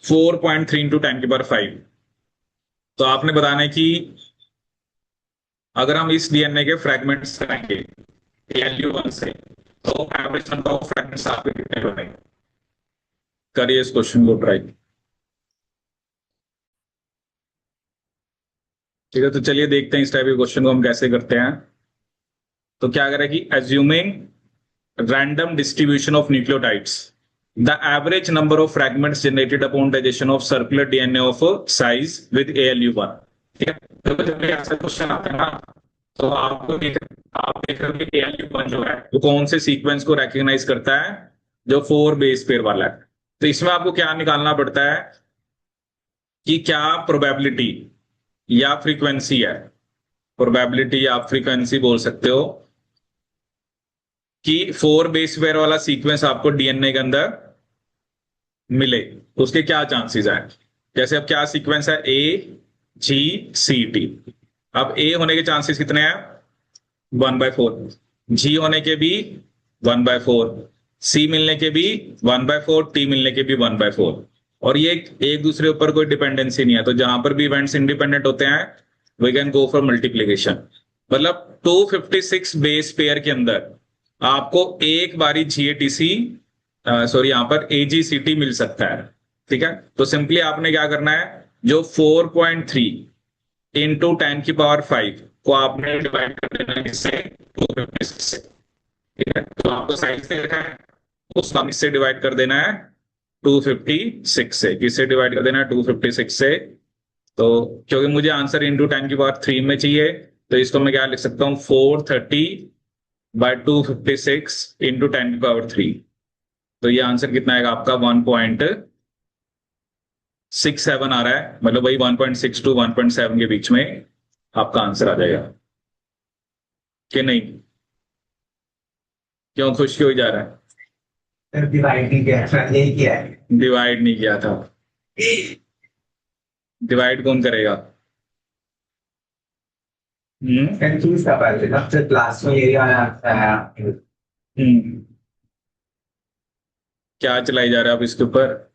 [SPEAKER 1] 4.3 इंटू 10 की पावर 5, तो आपने बताना है कि अगर हम इस DNA के फ्रेगमेंट्स कराएंगे ALU1 से, तो एवरेज नंबर ऑफ फ्रेगमेंट्स आपके कितने बनेंगे। करिए इस क्वेश्चन को ट्राई। ठीक है, तो चलिए देखते हैं इस टाइप के क्वेश्चन को हम कैसे करते हैं। तो क्या करें कि assuming random distribution of nucleotides, the average number of fragments generated upon digestion of circular DNA of a size with ALU1, ठीक है। तो जब भी ऐसा क्वेश्चन आता है ना, तो आप देख रहे हो कि ALU1 जो है वो कौन से सीक्वेंस को रेकग्नाइज करता है, जो 4 बेस पेयर वाला है। तो इसमें आपको क्या निकालना पड़ता है कि क्या प्रोबेबिलिटी या फ्रीक्वेंसी है, प्रोबेबिलिटी या फ्रीक्वेंसी बोल सकते हो, कि 4 बेस पेयर वाला सीक्वेंस आपको DNA के अंदर मिले, उसके क्या चांसेस हैं। जैसे अब क्या सीक्वेंस है, ए जी सी टी। अब ए होने के चांसेस कितने हैं, 1/4। जी होने के भी 1/4। सी मिलने के भी 1/4। टी मिलने के भी 1/4। और ये एक दूसरे ऊपर कोई डिपेंडेंसी नहीं है, तो जहां पर भी इवेंट्स इंडिपेंडेंट होते हैं we can go for multiplication. मतलब 256 बेस पेयर के अंदर आपको एक बारी जीएटीसी, सॉरी यहां पर एजीसीटी मिल सकता है। ठीक है, तो सिंपली आपने क्या करना है, जो 4.3 इंटू 10⁵ को आपने डिवाइड कर देना है इससे, 256 से। ठीक है, तो आपको साइज से लिखा है, उसको हम इससे डिवाइड कर देना है 256 से। किससे डिवाइड कर देना है, 256 से। तो क्योंकि मुझे आंसर इंटू 10⁵ में चाहिए, तो इसको मैं क्या लिख सकता हूँ, 430/256 इंटू 10⁵। तो ये आंसर कितना आएगा आपका, 1.67 आ रहा है। मतलब वही 1.6 to 1.7 के बीच में आपका आंसर आ जाएगा कि नहीं। क्यों खुश क्यों जा रहा है,
[SPEAKER 2] डिवाइड नहीं किया, यही किया है।
[SPEAKER 1] डिवाइड नहीं किया था। डिवाइड कौन करेगा। हम्म।
[SPEAKER 2] कंफ्यूज था पहले, जब से क्लास में यही आया आया।
[SPEAKER 1] हम्म। क्या चलाई जा रहा है आप इसके ऊपर।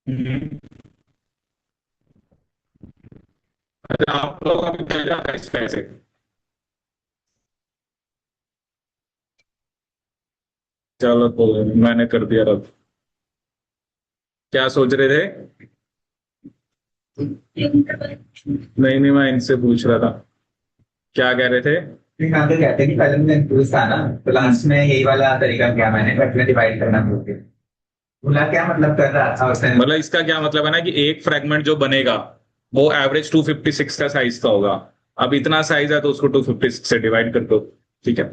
[SPEAKER 1] हम्म। अच्छा, आप लोगों का भी चल जाता है इस पैसे। चलो कोई नहीं, मैंने कर दिया रब। क्या सोच रहे थे। नहीं नहीं, मैं इनसे पूछ रहा था, क्या कह रहे थे।
[SPEAKER 2] यहाँ पे कहते हैं कि पहले मैं कंफ्यूज था ना, तो लास्ट में यही वाला तरीका किया मैंने, बट में डिवाइड करना भूल गया। बोला क्या मतलब कर रहा था उसने।
[SPEAKER 1] मतलब इसका क्या मतलब है ना, कि एक फ्रेगमेंट जो बनेगा वो एवरेज 256 का साइज का होगा। अब इतना साइज है तो उसको 256 से डिवाइड कर दो। ठीक है,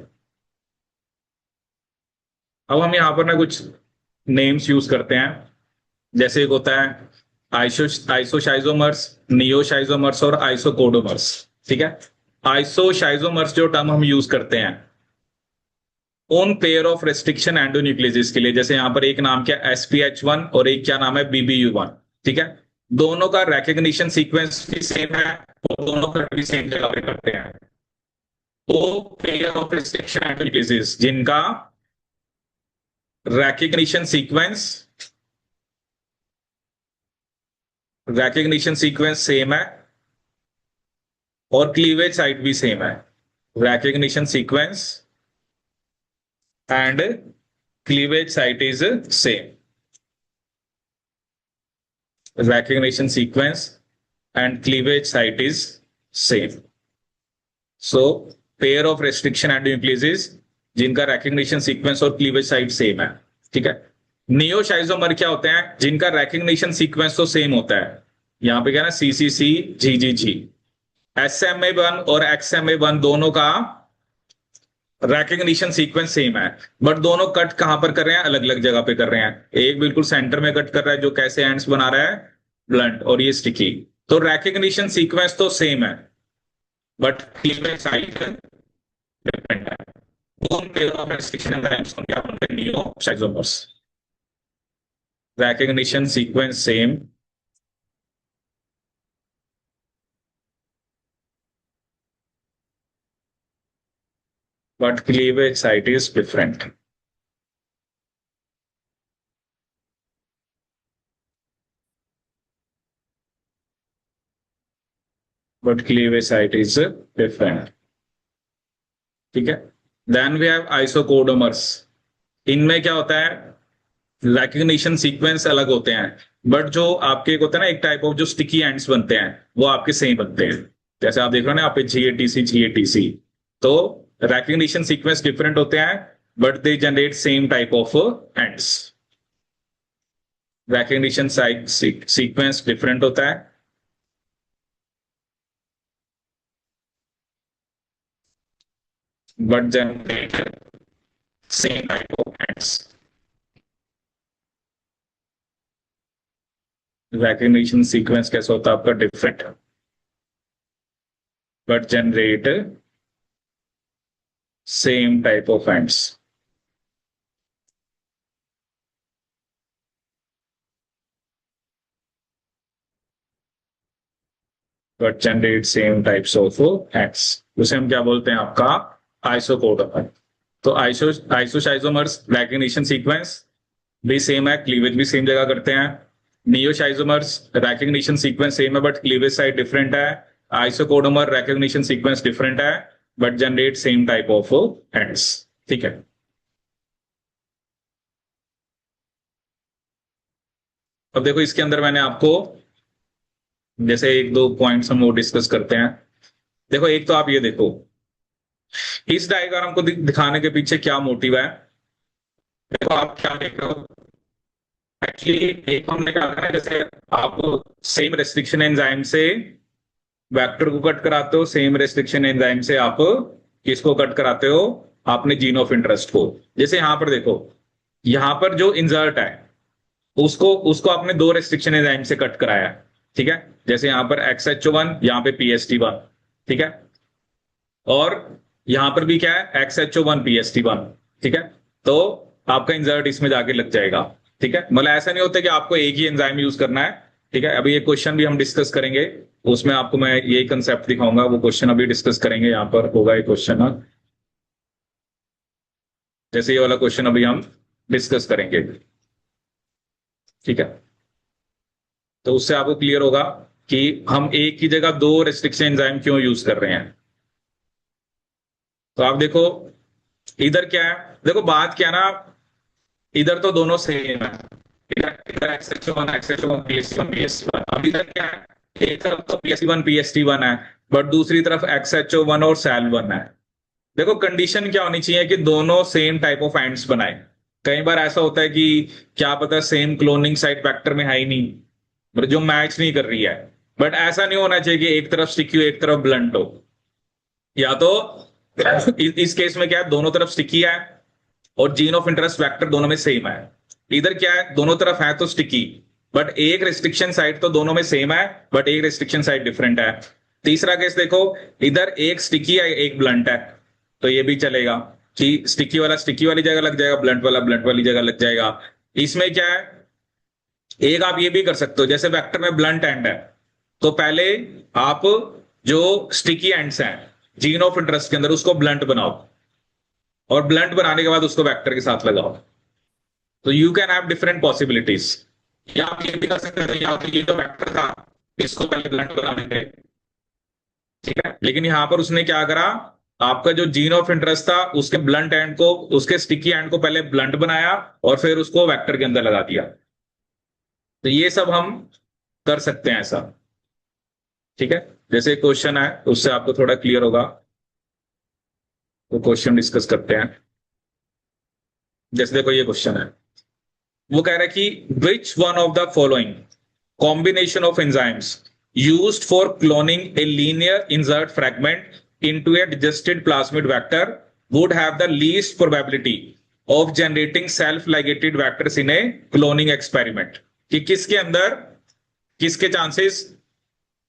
[SPEAKER 1] अब हम यहाँ पर ना कुछ नेम्स यूज करते हैं। जैसे एक होता है आइसो आइसोशाइजोमर्स, नियोशाइजोमर्स और आइसोकोडोमर्स। ठीक है, आइसोशाइजोमर्स जो टर्म हम यूज करते हैं उन पेयर ऑफ रेस्ट्रिक्शन एंडोन्यूक्लियस के लिए, जैसे यहां पर एक नाम क्या SPH1 और एक क्या नाम है BBU1। ठीक है, दोनों का recognition सीक्वेंस भी सेम है और दोनों का भी सेम जगह पे करते हैं। तो पेयर ऑफ रेस्ट्रिक्शन एंडोन्यूक्लियस जिनका recognition सीक्वेंस सेम है और क्लीवेज साइट भी सेम है। recognition sequence and cleavage site is same. recognition sequence and cleavage site is same. So pair of restriction endonucleases जिनका recognition sequence और cleavage site same है। ठीक है, नियोशाइजोमर क्या होते हैं, जिनका recognition sequence तो सेम होता है। यहां पे क्या है ना, CCC GGG। SMA1 और XMA1 दोनों का recognition सीक्वेंस सेम है, बट दोनों कट कहां पर कर रहे हैं, अलग अलग जगह पे कर रहे हैं। एक बिल्कुल सेंटर में कट कर रहा है जो कैसे एंड्स बना रहा है, ब्लंट, और ये स्टिकी। तो recognition सीक्वेंस तो सेम है बट क्लीवेज साइट डिफरेंट है। दोनों पेयर ऑफ रेस्ट्रिक्शन एंजाइम्स को क्या बोलते हैं, नियोशाइजोमर्स। recognition sequence same but cleavage site is different. But cleavage site is different. ठीक है, देन वी हैव आइसोकोडोमर्स। इनमें क्या होता है, recognition सीक्वेंस अलग होते हैं, बट जो आपके एक होता है ना, एक टाइप ऑफ जो स्टिकी एंड्स बनते हैं वो आपके सेम बनते हैं। जैसे आप देख रहे हो ना, आप GATC तो recognition सीक्वेंस डिफरेंट होते हैं but they generate same type of ends. recognition sequence different होता है but generate same type of ends. recognition sequence कैसा होता है आपका, different but generate same type of ends. But generate same types of ends. उसे हम क्या बोलते हैं आपका आइसोकोडोमर. तो आइसोशाइजोमर्स रैकग्निशन सीक्वेंस भी सेम है, क्लीवेज भी सेम जगह करते हैं. नियोशाइजोमर्स रैकग्निशन सीक्वेंस सेम है बट क्लीवेज साइड डिफरेंट है. आइसोकोडोमर रैकग्निशन सीक्वेंस डिफरेंट है but generate same type of ends. ठीक है. अब देखो इसके अंदर मैंने आपको जैसे एक दो पॉइंट्स हम वो डिस्कस करते हैं. देखो एक तो आप ये देखो इस डायग्राम को दिखाने के पीछे क्या मोटिव है. देखो आप क्या देख रहे हो, एक्चुअली एक हमने कहा था ना, जैसे आप सेम रेस्ट्रिक्शन एंजाइम से वेक्टर को कट कराते हो, सेम रेस्ट्रिक्शन एंजाइम से आप किसको कट कराते हो, आपने जीन ऑफ इंटरेस्ट को. जैसे यहां पर देखो, यहां पर जो इंसर्ट है उसको उसको आपने दो रेस्ट्रिक्शन एंजाइम से कट कराया. ठीक है. जैसे यहां पर XHO1, यहां पे PST1. ठीक है. और यहां पर भी क्या है, XHO1 PST1. ठीक है. तो आपका इंसर्ट इसमें जाके लग जाएगा. ठीक है. मतलब ऐसा नहीं होता कि आपको एक ही एंजाइम यूज करना है. ठीक है. अभी ये क्वेश्चन भी हम डिस्कस करेंगे, उसमें आपको मैं यही कंसेप्ट दिखाऊंगा. वो क्वेश्चन अभी डिस्कस करेंगे, यहां पर होगा ये क्वेश्चन. जैसे ये वाला क्वेश्चन अभी हम डिस्कस करेंगे. ठीक है. तो उससे आपको क्लियर होगा कि हम एक ही जगह दो रेस्ट्रिक्शन एंजाइम क्यों यूज कर रहे हैं. तो आप देखो इधर क्या है, देखो बात क्या है ना, इधर तो दोनों सेम है. इधर XHO1 PST1 PST1. अब इधर क्या है, एक तरफ तो PST1 है बट दूसरी तरफ XHO1 और SAL1 है. देखो कंडीशन क्या होनी चाहिए कि दोनों सेम टाइप ऑफ एंड्स बनाए. कई बार ऐसा होता है कि क्या पता सेम क्लोनिंग साइट वेक्टर में है ही नहीं, मतलब जो मैच नहीं कर रही है. बट ऐसा नहीं होना चाहिए कि एक तरफ स्टिकी हो एक तरफ ब्लंट हो. या तो इस केस में क्या है, दोनों तरफ स्टिकी है और जीन ऑफ इंटरेस्ट वेक्टर दोनों में सेम है. इधर क्या है, दोनों तरफ है तो स्टिकी बट एक रेस्ट्रिक्शन साइट तो दोनों में सेम है बट एक रेस्ट्रिक्शन साइट डिफरेंट है. तीसरा केस देखो, इधर एक स्टिकी है एक ब्लंट है, तो ये भी चलेगा कि स्टिकी वाला स्टिकी वाली जगह लग जाएगा, ब्लंट वाला ब्लंट वाली जगह लग जाएगा. इसमें क्या है, एक आप ये भी कर सकते हो, जैसे वेक्टर में ब्लंट एंड है तो पहले आप जो स्टिकी एंड्स हैं जीन ऑफ इंटरेस्ट के अंदर उसको ब्लंट बनाओ और ब्लंट बनाने के बाद उसको वेक्टर के साथ लगाओ. तो you can have different possibilities. या आप ये भी कर सकते थे, या तो ये जो वेक्टर था इसको पहले ब्लंट बना लेंगे. ठीक है. लेकिन यहां पर उसने क्या करा, आपका जो जीन ऑफ इंटरेस्ट था उसके ब्लंट एंड को, उसके स्टिकी एंड को पहले ब्लंट बनाया और फिर उसको वेक्टर के अंदर लगा दिया. तो ये सब हम कर सकते हैं ऐसा. ठीक है. जैसे क्वेश्चन है उससे आपको थोड़ा क्लियर होगा, तो क्वेश्चन डिस्कस करते हैं. जैसे देखो ये क्वेश्चन है, वो कह रहा है कि which one of the following combination of enzymes used for cloning a linear insert fragment into a digested plasmid vector would have the least probability of generating self-ligated vectors in a cloning experiment. कि किसके अंदर किसके chances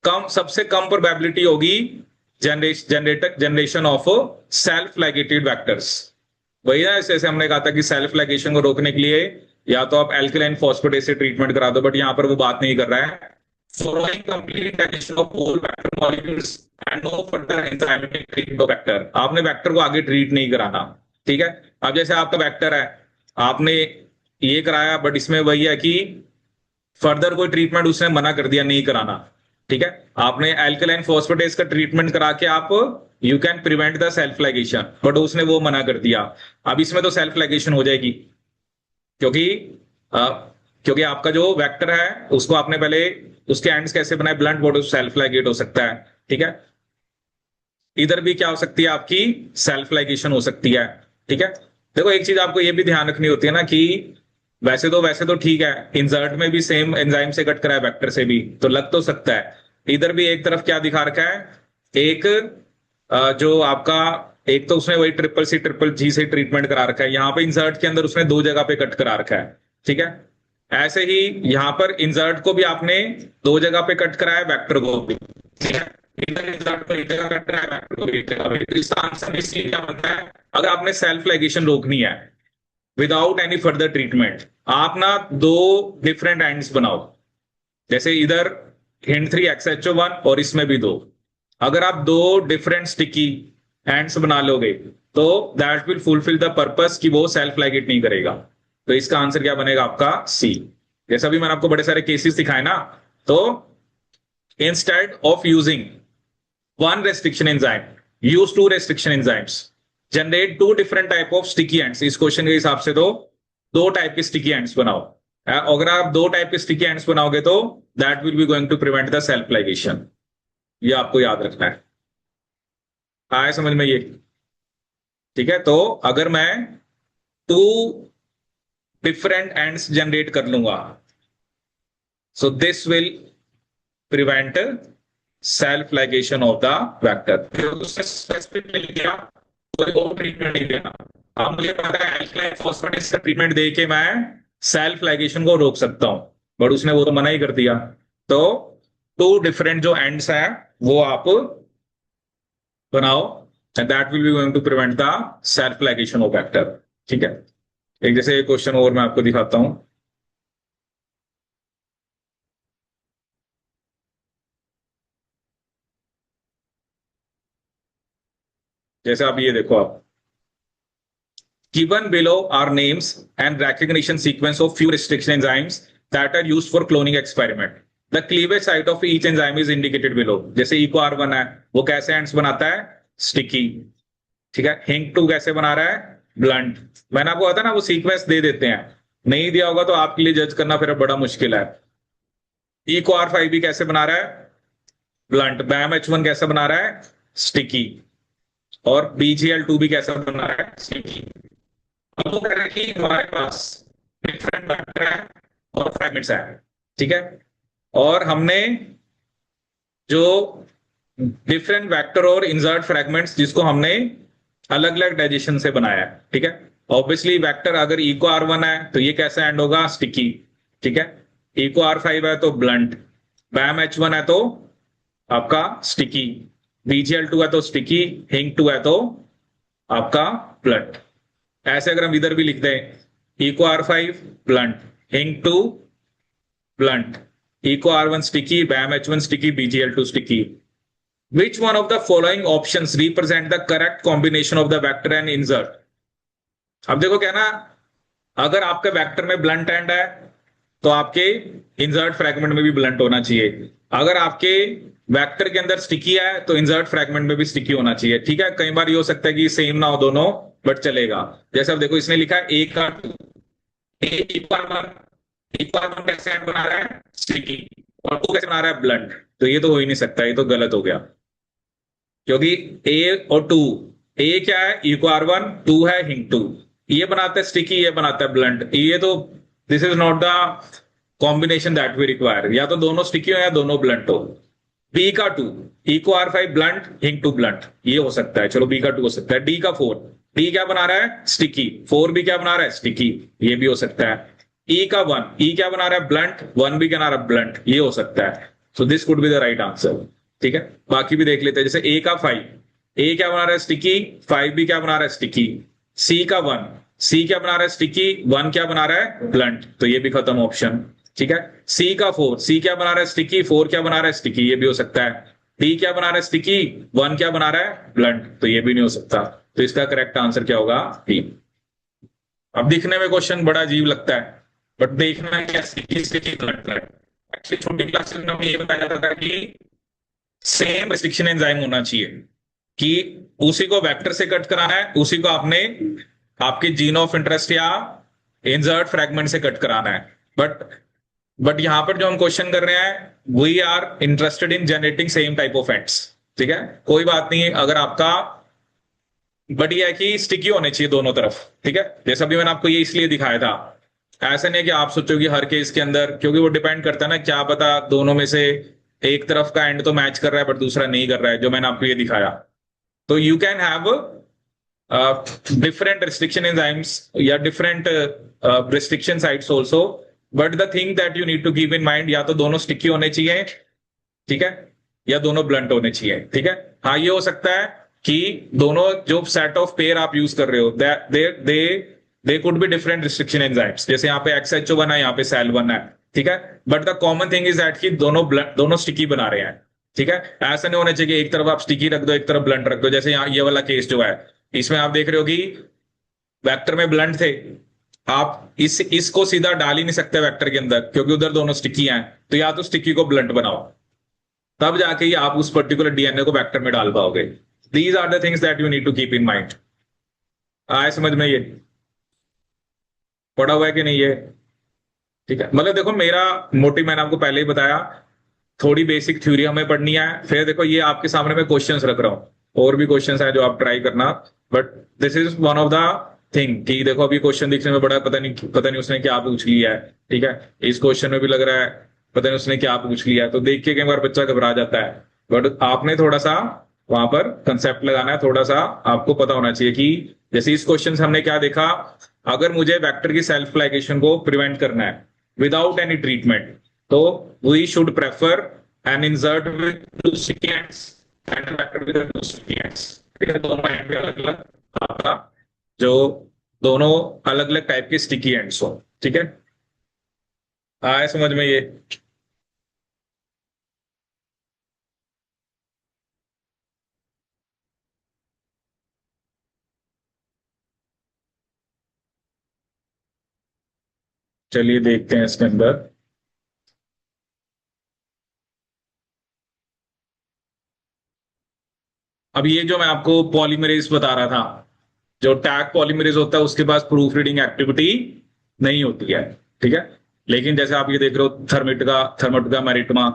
[SPEAKER 1] कम, सबसे कम probability होगी generation of self ligated vectors. वही ना, जैसे हमने कहा था कि सेल्फ लाइगेशन को रोकने के लिए या तो आप एल्कलाइन फॉस्फेटेज से ट्रीटमेंट करा दो, बट यहां पर वो बात नहीं कर रहा है. Following complete digestion of whole vector molecules and no further enzymatic treatment of vector. आपने वेक्टर को आगे ट्रीट नहीं कराना. ठीक है. अब जैसे आपका वेक्टर है, आपने ये कराया बट इसमें वही है कि फर्दर कोई ट्रीटमेंट उसने मना कर दिया नहीं कराना. ठीक है. आपने एल्कलाइन फॉस्फेटेज का ट्रीटमेंट करा के आप you can prevent the self ligation, but उसने वो मना कर दिया. अब इसमें तो सेल्फ लाइगेशन हो जाएगी क्योंकि क्योंकि आपका जो वेक्टर है उसको आपने पहले उसके एंड्स कैसे बनाए, ब्लंट बोर्ड, सेल्फ लाइगेट हो सकता है. ठीक है. इधर भी क्या हो सकती है, आपकी सेल्फ लाइगेशन हो सकती है. ठीक है. देखो एक चीज आपको ये भी ध्यान रखनी होती है ना कि वैसे तो ठीक है, इंसर्ट में भी सेम एंजाइम से कट करा है वेक्टर से भी, तो लग तो सकता है. इधर भी एक तरफ क्या दिखा रखा है, एक जो आपका एक तो उसने वही ट्रिपल सी से ट्रीटमेंट करा रखा है. यहां पे इंसर्ट के अंदर उसने दो जगह पे कट करा रखा है. ठीक है. ऐसे ही यहां पर इंसर्ट को भी आपने दो जगह पे कट कराया, वेक्टर को भी. ठीक है. इधर इंसर्ट को एक जगह कट कराया, वेक्टर को भी एक जगह पे. तो इसका आंसर इसलिए क्या बनता है, अगर आपने सेल्फ लाइगेशन रोकनी है विदाउट एनी फर्दर ट्रीटमेंट, आप ना दो डिफरेंट एंड्स बनाओ, जैसे इधर हिंड 3XHO1 और इसमें भी दो। अगर आप दो डिफरेंट स्टिकी एंड्स बना लोगे तो that will fulfil the purpose कि वो सेल्फ लाइगेट नहीं करेगा। तो इसका आंसर क्या बनेगा आपका सी। जैसा भी मैंने आपको बड़े सारे केसेस दिखाए ना, तो instead of using one restriction enzyme use two restriction enzymes, generate two different type of sticky ends. इस क्वेश्चन के हिसाब से तो दो टाइप के स्टिकी एंड्स बनाओ। अगर आप दो टाइप के स्टिकी एंड्स बनाओगे तो that will be going to prevent the self ligation. ये आपको याद रखना है। आया समझ में ये? ठीक है, तो अगर मैं टू डिफरेंट एंड्स जनरेट कर लूंगा, सो this will prevent self ligation of the vector. उसने स्पेसिफिक नहीं किया, कोई और ट्रीटमेंट नहीं देना। अब मुझे पता है एल्काइल फॉस्फेटेस का ट्रीटमेंट दे के मैं सेल्फ लाइगेशन को रोक सकता हूं, बट उसने वो तो मना ही कर दिया। तो टू डिफरेंट जो एंड्स हैं वो आप बनाओ, and that will be going to prevent the self ligation of vector. ठीक है, एक जैसे क्वेश्चन और मैं आपको दिखाता हूं। जैसे आप ये देखो, आप given below are names and recognition sequence of few restriction enzymes that are used for cloning experiment. The cleavage site of each enzyme is indicated below. जैसे EcoR1 है, वो कैसे एंड्स बनाता है? स्टिकी। ठीक है, हिंग 2 कैसे बना रहा है? ब्लंट। मैंने आपको बताया ना, वो सीक्वेंस दे देते हैं, नहीं दिया होगा तो आपके लिए जज करना फिर बड़ा मुश्किल है। EcoR5 भी कैसे बना रहा है? ब्लंट। BAMH1 कैसे बना रहा है? स्टिकी। और BGL2 भी कैसे बना रहा है? स्टिकी। अब वो कह रहे हैं कि हमारे पास डिफरेंट वेक्टर है और फ्रैगमेंट्स है। ठीक है, और हमने जो डिफरेंट वेक्टर और इंसर्ट फ्रैगमेंट्स जिसको हमने अलग अलग डाइजेशन से बनाया है। ठीक है, ऑब्वियसली वेक्टर अगर EcoR1 है तो ये कैसा एंड होगा? स्टिकी। ठीक है, EcoR5 है तो ब्लंट, BAMH1 है तो आपका स्टिकी, BGL2 है तो स्टिकी, हिंग 2 है तो आपका ब्लंट। ऐसे अगर हम इधर भी लिख दें EcoR5 ब्लंट, हिंग 2 blunt, EcoR1 sticky, BAMH1 sticky, BGL2 sticky. Which one of the following options represent the correct combination of the vector and insert? अब देखो क्या ना, अगर आपके वेक्टर में ब्लंट एंड है तो आपके इंसर्ट फ्रैगमेंट में भी ब्लंट होना चाहिए। अगर आपके वेक्टर के अंदर स्टिकी है तो इंसर्ट फ्रैगमेंट में भी स्टिकी होना चाहिए। ठीक है, कई बार ये हो सकता है कि सेम ना हो दोनों, बट चलेगा। जैसे अब देखो इसने लिखा है EcoR2, EcoR1 कैसे एंड बना रहा है? स्टिकी, और 2 कैसे बना रहा है? ब्लंट। तो ये तो हो ही नहीं सकता, ये तो गलत हो गया, क्योंकि A और 2, A क्या है? EcoR1, 2 है हिंग 2। ये बनाता है स्टिकी, ये बनाता है ब्लंट। ये तो this is not the combination that we require. या तो दोनों स्टिकी हो या दोनों ब्लंट हो। B का 2, EcoR5 ब्लंट, हिंग 2 ब्लंट, ये हो सकता है। चलो B का 2 हो सकता है। D का 4, D क्या बना रहा है? स्टिकी, 4 भी क्या बना रहा है? स्टिकी, ये भी हो सकता है। E का 1, E क्या बना रहा है? ब्लंट, 1 भी क्या बना रहा है? ब्लंट, ये हो सकता है। So this could be the right answer. ठीक है, बाकी भी देख लेते हैं। जैसे A का 5, A क्या बना रहा है? स्टिकी, 5 भी क्या बना रहा है? स्टिकी। C का 1, C क्या बना रहा है? स्टिकी, 1 क्या बना रहा है? ब्लंट, तो ये भी खत्म ऑप्शन। ठीक है, C का 4, C क्या बना रहा है? स्टिकी, 4 क्या बना रहा है? स्टिकी, ये भी हो सकता है। D क्या बना रहा है? स्टिकी, 1 क्या बना रहा है? ब्लंट, तो ये भी नहीं हो सकता। तो इसका करेक्ट आंसर क्या होगा? D। अब दिखने में क्वेश्चन बड़ा अजीब लगता है, बट देखना क्या, स्टिकी स्टिकी ब्लंट है। एक्चुअली छोटी क्लास में हमें ये बताया जाता था कि सेम रिस्ट्रिक्शन एंजाइम होना चाहिए, कि उसी को वेक्टर से कट कराना है, उसी को आपने आपके जीन ऑफ इंटरेस्ट या इंसर्ट फ्रैगमेंट से कट कराना है। बट यहां पर जो हम क्वेश्चन कर रहे हैं, we are interested in generating same type of ends. ठीक है, कोई बात नहीं अगर आपका, बट ये है कि स्टिकी होने चाहिए दोनों तरफ। ठीक है, जैसा भी मैंने आपको ये इसलिए दिखाया था, ऐसा नहीं है कि आप सोचो कि हर केस के अंदर, क्योंकि वो डिपेंड करता है ना, क्या पता दोनों में से एक तरफ का एंड तो मैच कर रहा है बट दूसरा नहीं कर रहा है, जो मैंने आपको ये दिखाया। तो you can have different restriction enzymes या different restriction sites also, but the thing that you need to keep in mind, या तो दोनों स्टिकी होने चाहिए, ठीक है, या दोनों ब्लंट होने चाहिए। ठीक है, हाँ ये हो सकता है कि दोनों जो सेट ऑफ पेयर आप यूज कर रहे हो they could be different restriction enzymes, जैसे यहाँ पे XHO1 है, यहाँ पे SAL1 है, ठीक है। But the common thing is that कि दोनों स्टिकी बना रहे हैं, ठीक है। ऐसा नहीं होना चाहिए कि एक तरफ आप स्टिकी रख दो एक तरफ ब्लंट रख दो, जैसे यहाँ ये वाला केस जो है इसमें आप देख रहे हो कि वेक्टर में ब्लंट थे, आप इसको सीधा डाल ही नहीं सकते वेक्टर के अंदर क्योंकि उधर दोनों स्टिकी हैं, तो या तो स्टिकी को ब्लंट बनाओ तब जाके ही आप उस पर्टिकुलर डीएनए को वेक्टर में डाल पाओगे। These are the things that you need to keep in mind. आए समझ में? ये पढ़ा हुआ है कि नहीं ये? ठीक है, मतलब देखो मेरा मोटिव मैंने आपको पहले ही बताया, थोड़ी बेसिक थ्योरी हमें पढ़नी है, फिर देखो ये आपके सामने मैं क्वेश्चंस रख रहा हूँ, और भी क्वेश्चंस है जो आप ट्राई करना, but this is one of the thing कि देखो अभी क्वेश्चन दिखने में बड़ा पता नहीं उसने क्या पूछ लिया है, ठीक है। इस क्वेश्चन में भी लग रहा है पता नहीं उसने क्या पूछ लिया है, तो देख के कई बार बच्चा घबरा जाता है, बट आपने थोड़ा सा वहां पर कंसेप्ट लगाना है, थोड़ा सा आपको पता होना चाहिए कि जैसे इस क्वेश्चन से हमने क्या देखा, अगर मुझे वेक्टर की सेल्फ लाइगेशन को प्रिवेंट करना है विदाउट एनी ट्रीटमेंट, तो we should prefer an insert with two sequence and vector with two sequence, ठीक है। दोनों एंड पे अलग अलग आपका जो दोनों अलग अलग टाइप के स्टिकी एंड्स हो, ठीक है। आए समझ में ये? चलिए देखते हैं इसके अंदर। अब ये जो मैं आपको पॉलीमरेज बता रहा था, जो टैग पॉलीमरेज होता है उसके पास प्रूफ रीडिंग एक्टिविटी नहीं होती है, ठीक है। लेकिन जैसे आप ये देख रहे हो थर्मिटका मैरिटमा,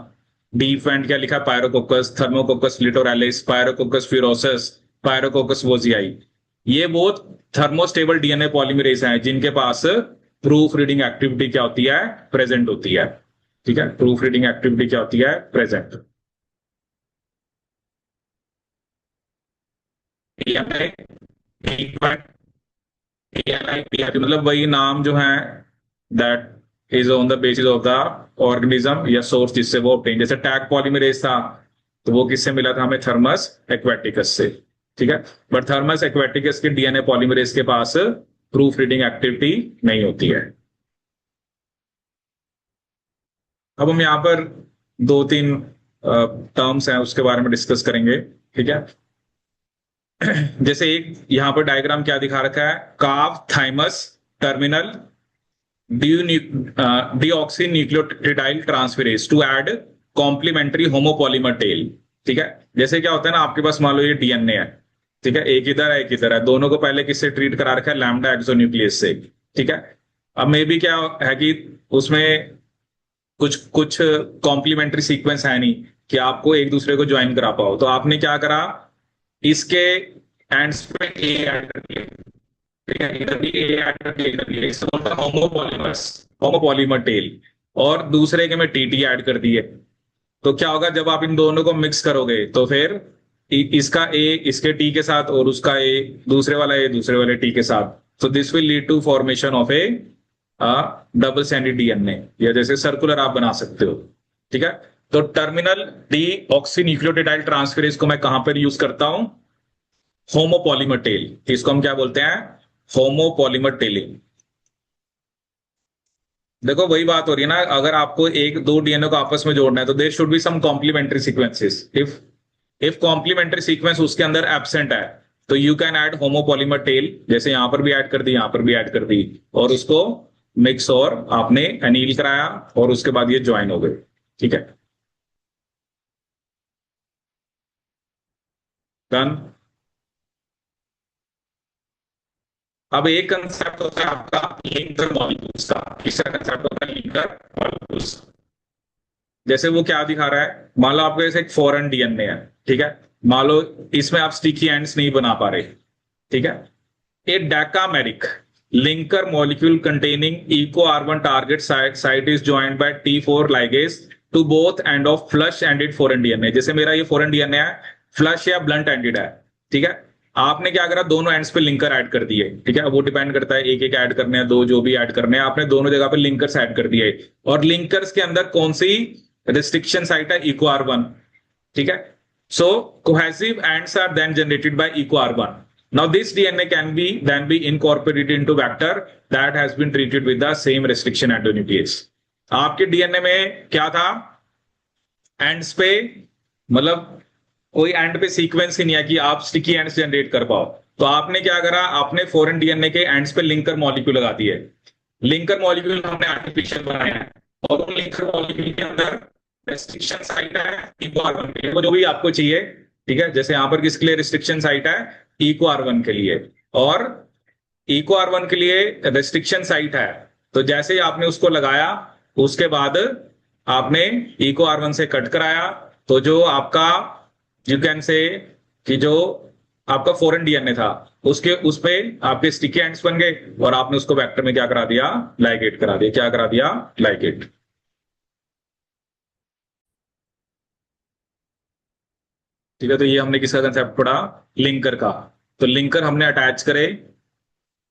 [SPEAKER 1] डी फैंड क्या लिखा, पायरोकोकस, थर्मोकोकस लिटोरैलिस, पायरोकोकस फ्यूरोसस, पायरोकोकस वोजियाई, ये बहुत थर्मोस्टेबल डीएनए पॉलीमरेज हैं जिनके पास प्रूफ रीडिंग एक्टिविटी क्या होती है, प्रेजेंट होती है, ठीक है। प्रूफ रीडिंग एक्टिविटी क्या होती है, प्रेजेंट। मतलब वही नाम जो है that is on the basis of the organism या सोर्स जिससे वो obtained। जैसे टैग पॉलीमरेज था तो वो किससे मिला था हमें, थर्मस एक्वेटिकस से, ठीक है। बट थर्मस एक्वेटिकस के डीएनए पॉलीमरेज के पास प्रूफ रीडिंग एक्टिविटी नहीं होती है। अब हम यहाँ पर दो तीन टर्म्स हैं उसके बारे में डिस्कस करेंगे, ठीक है। जैसे एक यहाँ पर डायग्राम क्या दिखा रखा है, calf thymus terminal deoxynucleotidyl transferase to add complementary homopolymer tail, ठीक है। जैसे क्या होता है ना, आपके पास मान लो ये डीएनए है, ठीक है, एक इधर है एक इधर है, दोनों को पहले किससे ट्रीट करा रखा है, लैम्डा एक्सोन्यूक्लियस से, ठीक है। अब मे बी क्या है कि उसमें कुछ कुछ कॉम्प्लीमेंट्री सीक्वेंस है नहीं कि आपको एक दूसरे को ज्वाइन करा पाओ, तो आपने क्या करा, इसके एंड्स पे ए ऐड कर दिया, ठीक है, इधर भी ए ऐड कर दिया, इधर भी, इसको बोलते हैं होमोपॉलीमर्स, होमोपॉलीमर टेल, और दूसरे के में टीटी ऐड कर दिए। तो क्या होगा जब आप इन दोनों को मिक्स करोगे तो फिर इसका ए इसके टी के साथ और उसका ए दूसरे वाला ए दूसरे वाले टी के साथ, तो this will lead to formation of a double standard DNA, या जैसे सर्कुलर आप बना सकते हो, ठीक है। तो टर्मिनल डी ऑक्सी न्यूक्लियोटिडाइल ट्रांसफेरेज को मैं कहां पर यूज करता हूं, होमोपॉलीमर टेल, इसको हम क्या बोलते हैं, होमोपॉलीमर टेलिंग। देखो वही बात हो रही है ना, अगर आपको एक दो डीएनए को आपस में जोड़ना है तो there should be some complementary sequences, if complementary sequence उसके अंदर एब्सेंट है तो you can add homopolymer tail, जैसे यहां पर भी ऐड कर दी यहां पर भी ऐड कर दी, और उसको मिक्स और आपने एनील कराया और उसके बाद ये ज्वाइन हो गए, ठीक है, डन। अब एक कंसेप्ट होता है आपका लिंकर मॉलिक्यूल्स का, तीसरा कंसेप्ट होता है लिंकर मॉलिक्यूल्स। जैसे वो क्या दिखा रहा है, मान लो आपके जैसे एक फॉरेन डीएनए है, ठीक है, मान लो इसमें आप स्टिकी एंड्स नहीं बना पा रहे, ठीक है। A decameric linker molecule containing eco R1 target site is joined by T4 ligase to both end of flush ended foreign DNA. जैसे मेरा ये फॉरेन डीएनए है, फ्लश या ब्लंट एंडेड है, ठीक है। आपने क्या करा, दोनों एंड्स पे लिंकर ऐड कर दिए, ठीक है। वो डिपेंड करता है एक एक ऐड करने हैं, दो जो भी ऐड करने हैं, आपने दोनों जगह पे लिंकर्स ऐड कर दिए, और लिंकर्स के अंदर कौन सी रिस्ट्रिक्शन साइट है, इको R1, ठीक है। So cohesive ends are then generated by eco-R1. Now this DNA can be then be incorporated into vector that has been treated with the same restriction endonuclease. आपके DNA में क्या था, ends पे, मतलब कोई and पे सीक्वेंस ही नहीं है कि आप स्टिकी एंड्स जनरेट कर पाओ। तो आपने क्या करा, आपने फॉरेन डीएनए के एंड्स पे लिंकर मॉलिक्यूल लगा दिए। लिंकर मॉलिक्यूल हमने आर्टिफिशियल बनाए हैं और उन लिंकर मॉलिक्यूल के अंदर रेस्ट्रिक्शन साइट है इको R1 के लिए, वो जो भी आपको चाहिए, ठीक है। जैसे यहां पर किसके लिए रिस्ट्रिक्शन साइट है, इको R1 के लिए, और इको R1 के लिए रेस्ट्रिक्शन साइट है। तो जैसे ही आपने उसको लगाया, उसके बाद आपने इको R1 से कट कराया, तो जो आपका यू कैन से कि जो आपका फॉरेन डीएनए था उसके उस पे आपके स्टिकी एंड्स बन गए और आपने उसको वेक्टर में क्या करा दिया, लाइगेट करा दिया। क्या करा दिया, लाइगेट। ठीक है, तो ये हमने किसका कंसेप्ट पढ़ा, लिंकर का। तो लिंकर हमने अटैच करे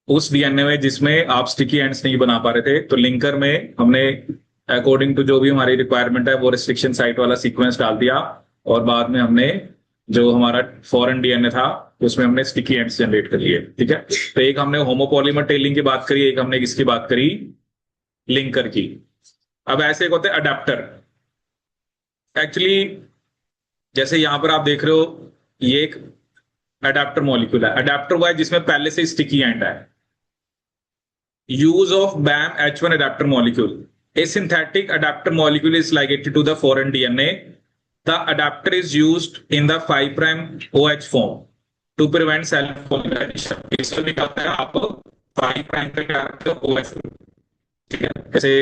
[SPEAKER 1] उस डीएनए में जिसमें आप स्टिकी एंड्स नहीं बना पा रहे थे। तो लिंकर में हमने अकॉर्डिंग टू जो भी हमारी रिक्वायरमेंट है वो रिस्ट्रिक्शन साइट वाला सीक्वेंस डाल दिया, और बाद में हमने जो हमारा फॉरेन डीएनए था उसमें हमने स्टिकी एंड्स जनरेट कर लिए। ठीक है, तो एक हमने होमोपॉलीमर टेलिंग की बात करी, एक हमने किसकी बात करी, लिंकर की। अब ऐसे एक होते हैं अडेप्टर। एक्चुअली जैसे यहां पर आप देख रहे हो, ये एक अडेप्टर मॉलिक्यूल है। अडेप्टर हुआ है जिसमें पहले से स्टिकी एंड है। use of BAM H1 adapter molecule. A synthetic adapter molecule is ligated to the foreign DNA. The adapter is used in the 5' OH form to prevent self polymerization. इसमें भी क्या होता है, आप 5' पे क्या रखते हो, OH ग्रुप। ठीक है, जैसे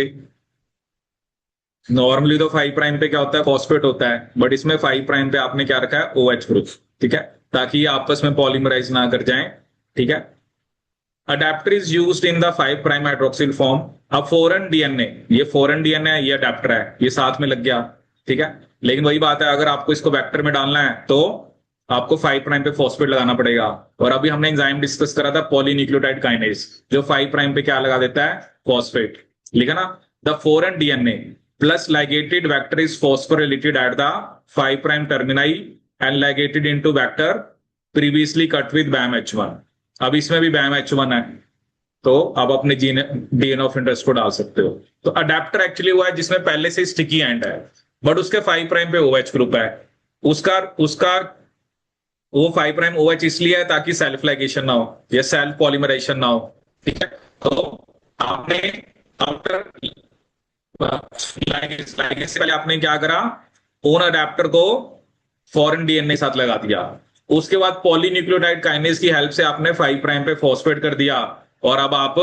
[SPEAKER 1] नॉर्मली तो 5' पे क्या होता है, फॉस्फेट होता है, बट इसमें 5' पे आपने क्या रखा है, OH ग्रुप। ठीक है, ताकि ये आपस में पॉलीमराइज ना कर जाएं। ठीक है, adapter is used in the 5' hydroxyl form. अब फॉरेन डीएनए, ये फॉरेन डीएनए है, ये अडेप्टर है, ये साथ में लग गया। ठीक है, लेकिन वही बात है, अगर आपको इसको वेक्टर में डालना है तो आपको 5' पे फॉस्फेट लगाना पड़ेगा। और अभी हमने एंजाइम डिस्कस करा था पॉलीन्यूक्लियोटाइड काइनेज, जो 5' पे क्या लगा देता है, फॉस्फेट। लिखा ना, the foreign DNA plus ligated vector is phosphorylated at the 5' termini and ligated into vector previously cut with BAM H1। अब इसमें भी BAM H1 है, तो आप अपने डीएनए ऑफ इंटरेस्ट को डाल सकते हो। तो अडेप्टर एक्चुअली हुआ है जिसमें पहले से स्टिकी एंड है, बट उसके 5' पे OH ग्रुप है। उसका उसका वो 5' OH इसलिए है ताकि सेल्फ लाइगेशन ना हो या सेल्फ पॉलीमराइजेशन ना हो। ठीक है, तो आपने आफ्टर लाइगेज से पहले आपने क्या करा, ओन अडेप्टर को फॉरेन डीएनए साथ लगा दिया। उसके बाद पॉलीन्यूक्लियोटाइड काइनेज की हेल्प से आपने 5' पे फॉस्फेट कर दिया, और अब आप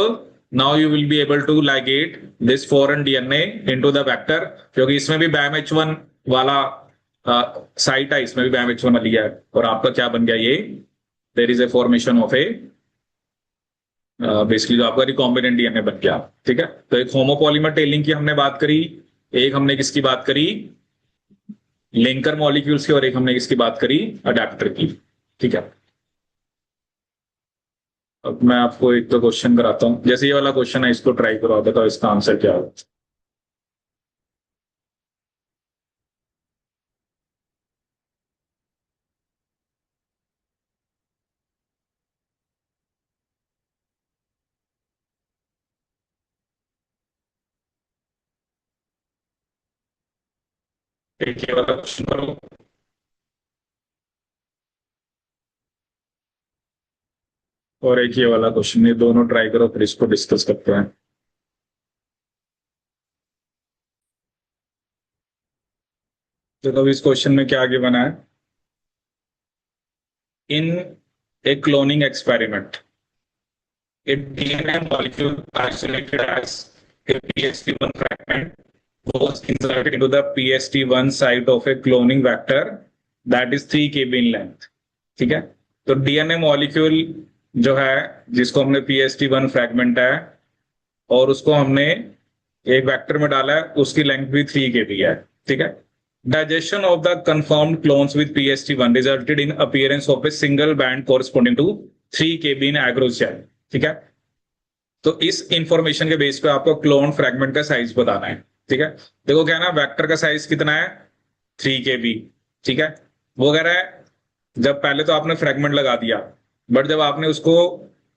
[SPEAKER 1] now you will be able to ligate this foreign DNA into the vector, क्योंकि इसमें भी BAM H1 वाला साइट है, इसमें भी BAM H1 वाली है, और आपका क्या बन गया, ये there is a formation of a basically जो आपका रिकॉम्बिनेंट डीएनए बन गया। ठीक है, तो एक होमोपॉलीमर टेलिंग की हमने बात करी, एक हमने किसकी बात करी, लिंकर मॉलिक्यूल्स की, और एक हमने किसकी बात करी, अडेप्टर की। ठीक है, अब मैं आपको एक तो क्वेश्चन कराता हूं, जैसे ये वाला क्वेश्चन है, इसको ट्राई करो, बताओ इसका आंसर क्या है। एक ये वाला क्वेश्चन करो, और एक ये वाला क्वेश्चन, ये दोनों ट्राई करो, फिर इसको डिस्कस करते हैं। तो अब इस क्वेश्चन में क्या आगे बना है, in a cloning experiment a DNA molecule isolated as a PST1 fragment was inserted into the PST1 site of a cloning vector that is 3 kb in length। ठीक है, तो डीएनए मॉलिक्यूल जो है जिसको हमने PST1 फ्रैगमेंट है और उसको हमने एक वेक्टर में डाला है, उसकी लेंथ भी 3 kb है। ठीक है, digestion of the confirmed clones with PST1 resulted in appearance of a single band corresponding to 3 kb in agarose gel। ठीक है, तो इस इंफॉर्मेशन के बेस पे आपको क्लोन फ्रैगमेंट का साइज बताना है। ठीक है, देखो क्या है ना, वेक्टर का साइज कितना है, 3 kb। ठीक है, वो कह रहा है जब पहले तो आपने फ्रेगमेंट लगा दिया, बट जब आपने उसको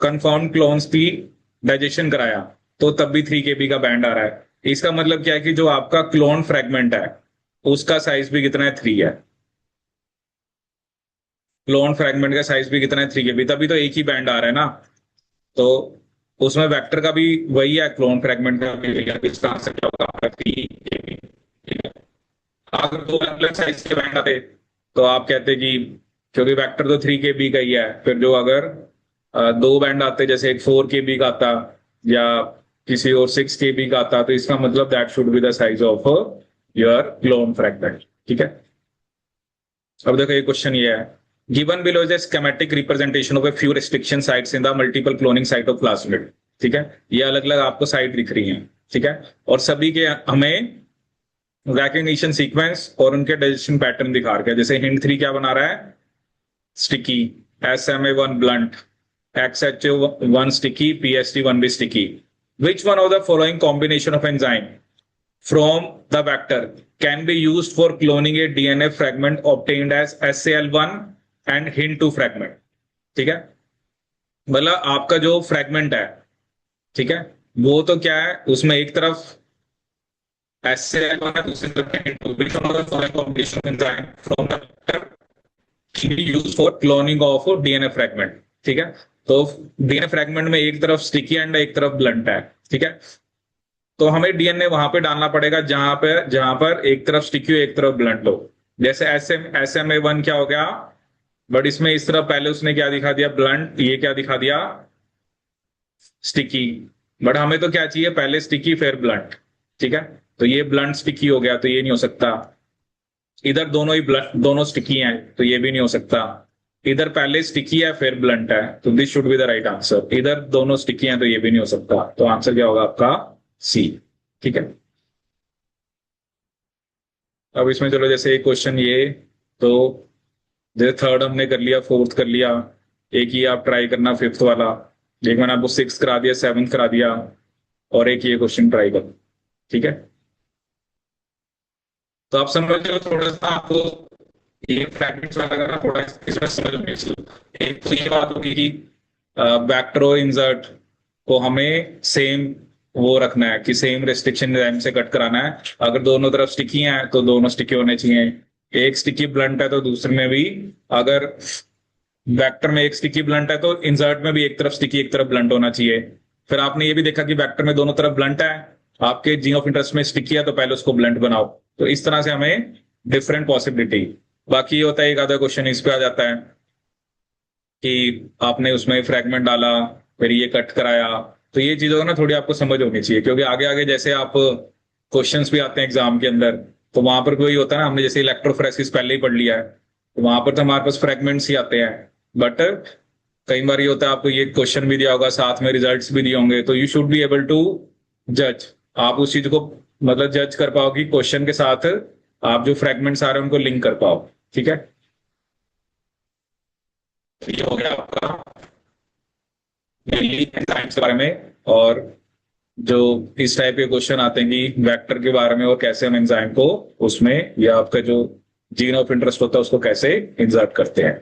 [SPEAKER 1] कंफाउंड क्लोन्स की डाइजेशन कराया तो तब भी 3 KB का बैंड आ रहा है। इसका मतलब क्या है कि जो आपका क्लोन फ्रेगमेंट है उसका साइज भी कितना है, 3 है। क्लोन फ्रेगमेंट का साइज भी कितना है, 3 KB, तभी तो एक ही बैंड आ रहा है ना। तो उसमें वेक्टर का भी वही है, क्लोन फ्रेगमेंट का भी वही है। इसका आंसर क्या होगा आपका, 3 KB। ठीक है। अगर दो अलग साइज के बैंड आते तो आप कहते कि क्योंकि वेक्टर तो 3 KB का ही है, फिर जो अगर दो बैंड आते, जैसे एक 4 KB का आता या किसी और 6 KB का आता, तो इसका मतलब that should be the size of your clone fragment. ठीक है। अब देखो ये क्वेश्चन ये है, given below is a schematic representation of a few restriction sites in the multiple cloning site of plasmid. ठीक है। ये अलग अलग आपको साइट दिख रही हैं। ठीक है। और सभी के हमें वैक्यूनेशन सीक्वेंस और उनके डाइजेशन पैटर्न दिखा रखे हैं। जैसे हिंट 3 क्या बना रहा है, sticky, SMA1 blunt, XHO1 sticky, PST1 भी sticky. Which one of the following combination of enzyme from the vector can be used for cloning a DNA fragment obtained as SAL1 and Hint2 fragment। ठीक है। मतलब आपका जो fragment है, ठीक है, वो तो क्या है, उसमें एक तरफ SAL1 है, दूसरी तरफ Hint2। which one of the following combination of enzyme from the vector can be used for cloning of DNA fragment। ठीक है। तो DNA फ्रेगमेंट में एक तरफ स्टिकी एंड एक तरफ ब्लंट है। ठीक है। तो हमें डीएनए वहां पे डालना पड़ेगा जहां पर एक तरफ स्टिकी हो एक तरफ ब्लंट हो। जैसे SMA1 क्या हो गया, बट इसमें इस तरफ पहले उसने क्या दिखा दिया, ब्लंट, ये क्या दिखा दिया, स्टिकी। बट हमें तो क्या चाहिए, पहले स्टिकी फिर ब्लंट। ठीक है। तो ये ब्लंट स्टिकी हो गया, तो ये नहीं हो सकता। इधर दोनों ही ब्लंट, दोनों स्टिकी हैं, तो ये भी नहीं हो सकता। इधर पहले स्टिकी है फिर ब्लंट है, तो this should be the right answer. इधर दोनों स्टिकी हैं, तो ये भी नहीं हो सकता। तो आंसर क्या होगा आपका, सी। ठीक है। अब इसमें चलो जैसे एक क्वेश्चन ये, तो जैसे थर्ड हमने कर लिया, फोर्थ कर लिया, एक ही आप ट्राई करना फिफ्थ वाला। एक मैंने आपको सिक्स करा दिया, सेवन्थ करा दिया, और एक ये क्वेश्चन ट्राई करो। ठीक है। तो आप समझ लो थोड़ा सा आपको ये फ्रैगमेंट्स वाला करना थोड़ा इसमें समझ में चाहिए। एक तो ये बात होगी कि बैक्टरो इंसर्ट को हमें सेम वो रखना है कि सेम रेस्ट्रिक्शन टाइम से कट कराना है। अगर दोनों तरफ स्टिकी हैं तो दोनों स्टिकी होने चाहिए। एक स्टिकी ब्लंट है तो दूसरे में भी, अगर वेक्टर में एक स्टिकी ब्लंट है तो इंसर्ट में भी एक तरफ स्टिकी एक तरफ ब्लंट होना चाहिए। फिर आपने ये भी देखा कि वेक्टर में दोनों तरफ ब्लंट है, आपके जीन ऑफ इंटरेस्ट में स्टिकी है, तो पहले उसको ब्लंट बनाओ। तो इस तरह से हमें डिफरेंट पॉसिबिलिटी। बाकी ये होता है, एक आधा क्वेश्चन इस पे आ जाता है कि आपने उसमें फ्रेगमेंट डाला फिर ये कट कराया। तो ये चीजों को ना थोड़ी आपको समझ होनी चाहिए, क्योंकि आगे आगे जैसे आप क्वेश्चंस भी आते हैं एग्जाम के अंदर, तो वहां पर कोई होता है ना, हमने जैसे इलेक्ट्रोफोरेसिस पहले ही पढ़ लिया है, तो वहां पर तो हमारे पास फ्रेगमेंट्स ही आते हैं। बट कई बार ये होता है आपको ये क्वेश्चन भी दिया होगा, साथ में रिजल्ट्स भी दिए होंगे, तो you should be able to जज। आप उस चीज को मतलब जज कर पाओ कि क्वेश्चन के साथ आप जो फ्रेगमेंट्स आ रहे हैं उनको लिंक कर पाओ। ठीक है। तो ये हो गया आपका डेली एंजाइम्स के बारे में। और जो इस टाइप के क्वेश्चन आते हैं कि वेक्टर के बारे में और कैसे हम एंजाइम को उसमें, या आपका जो जीन ऑफ इंटरेस्ट होता है उसको कैसे इंसर्ट करते हैं।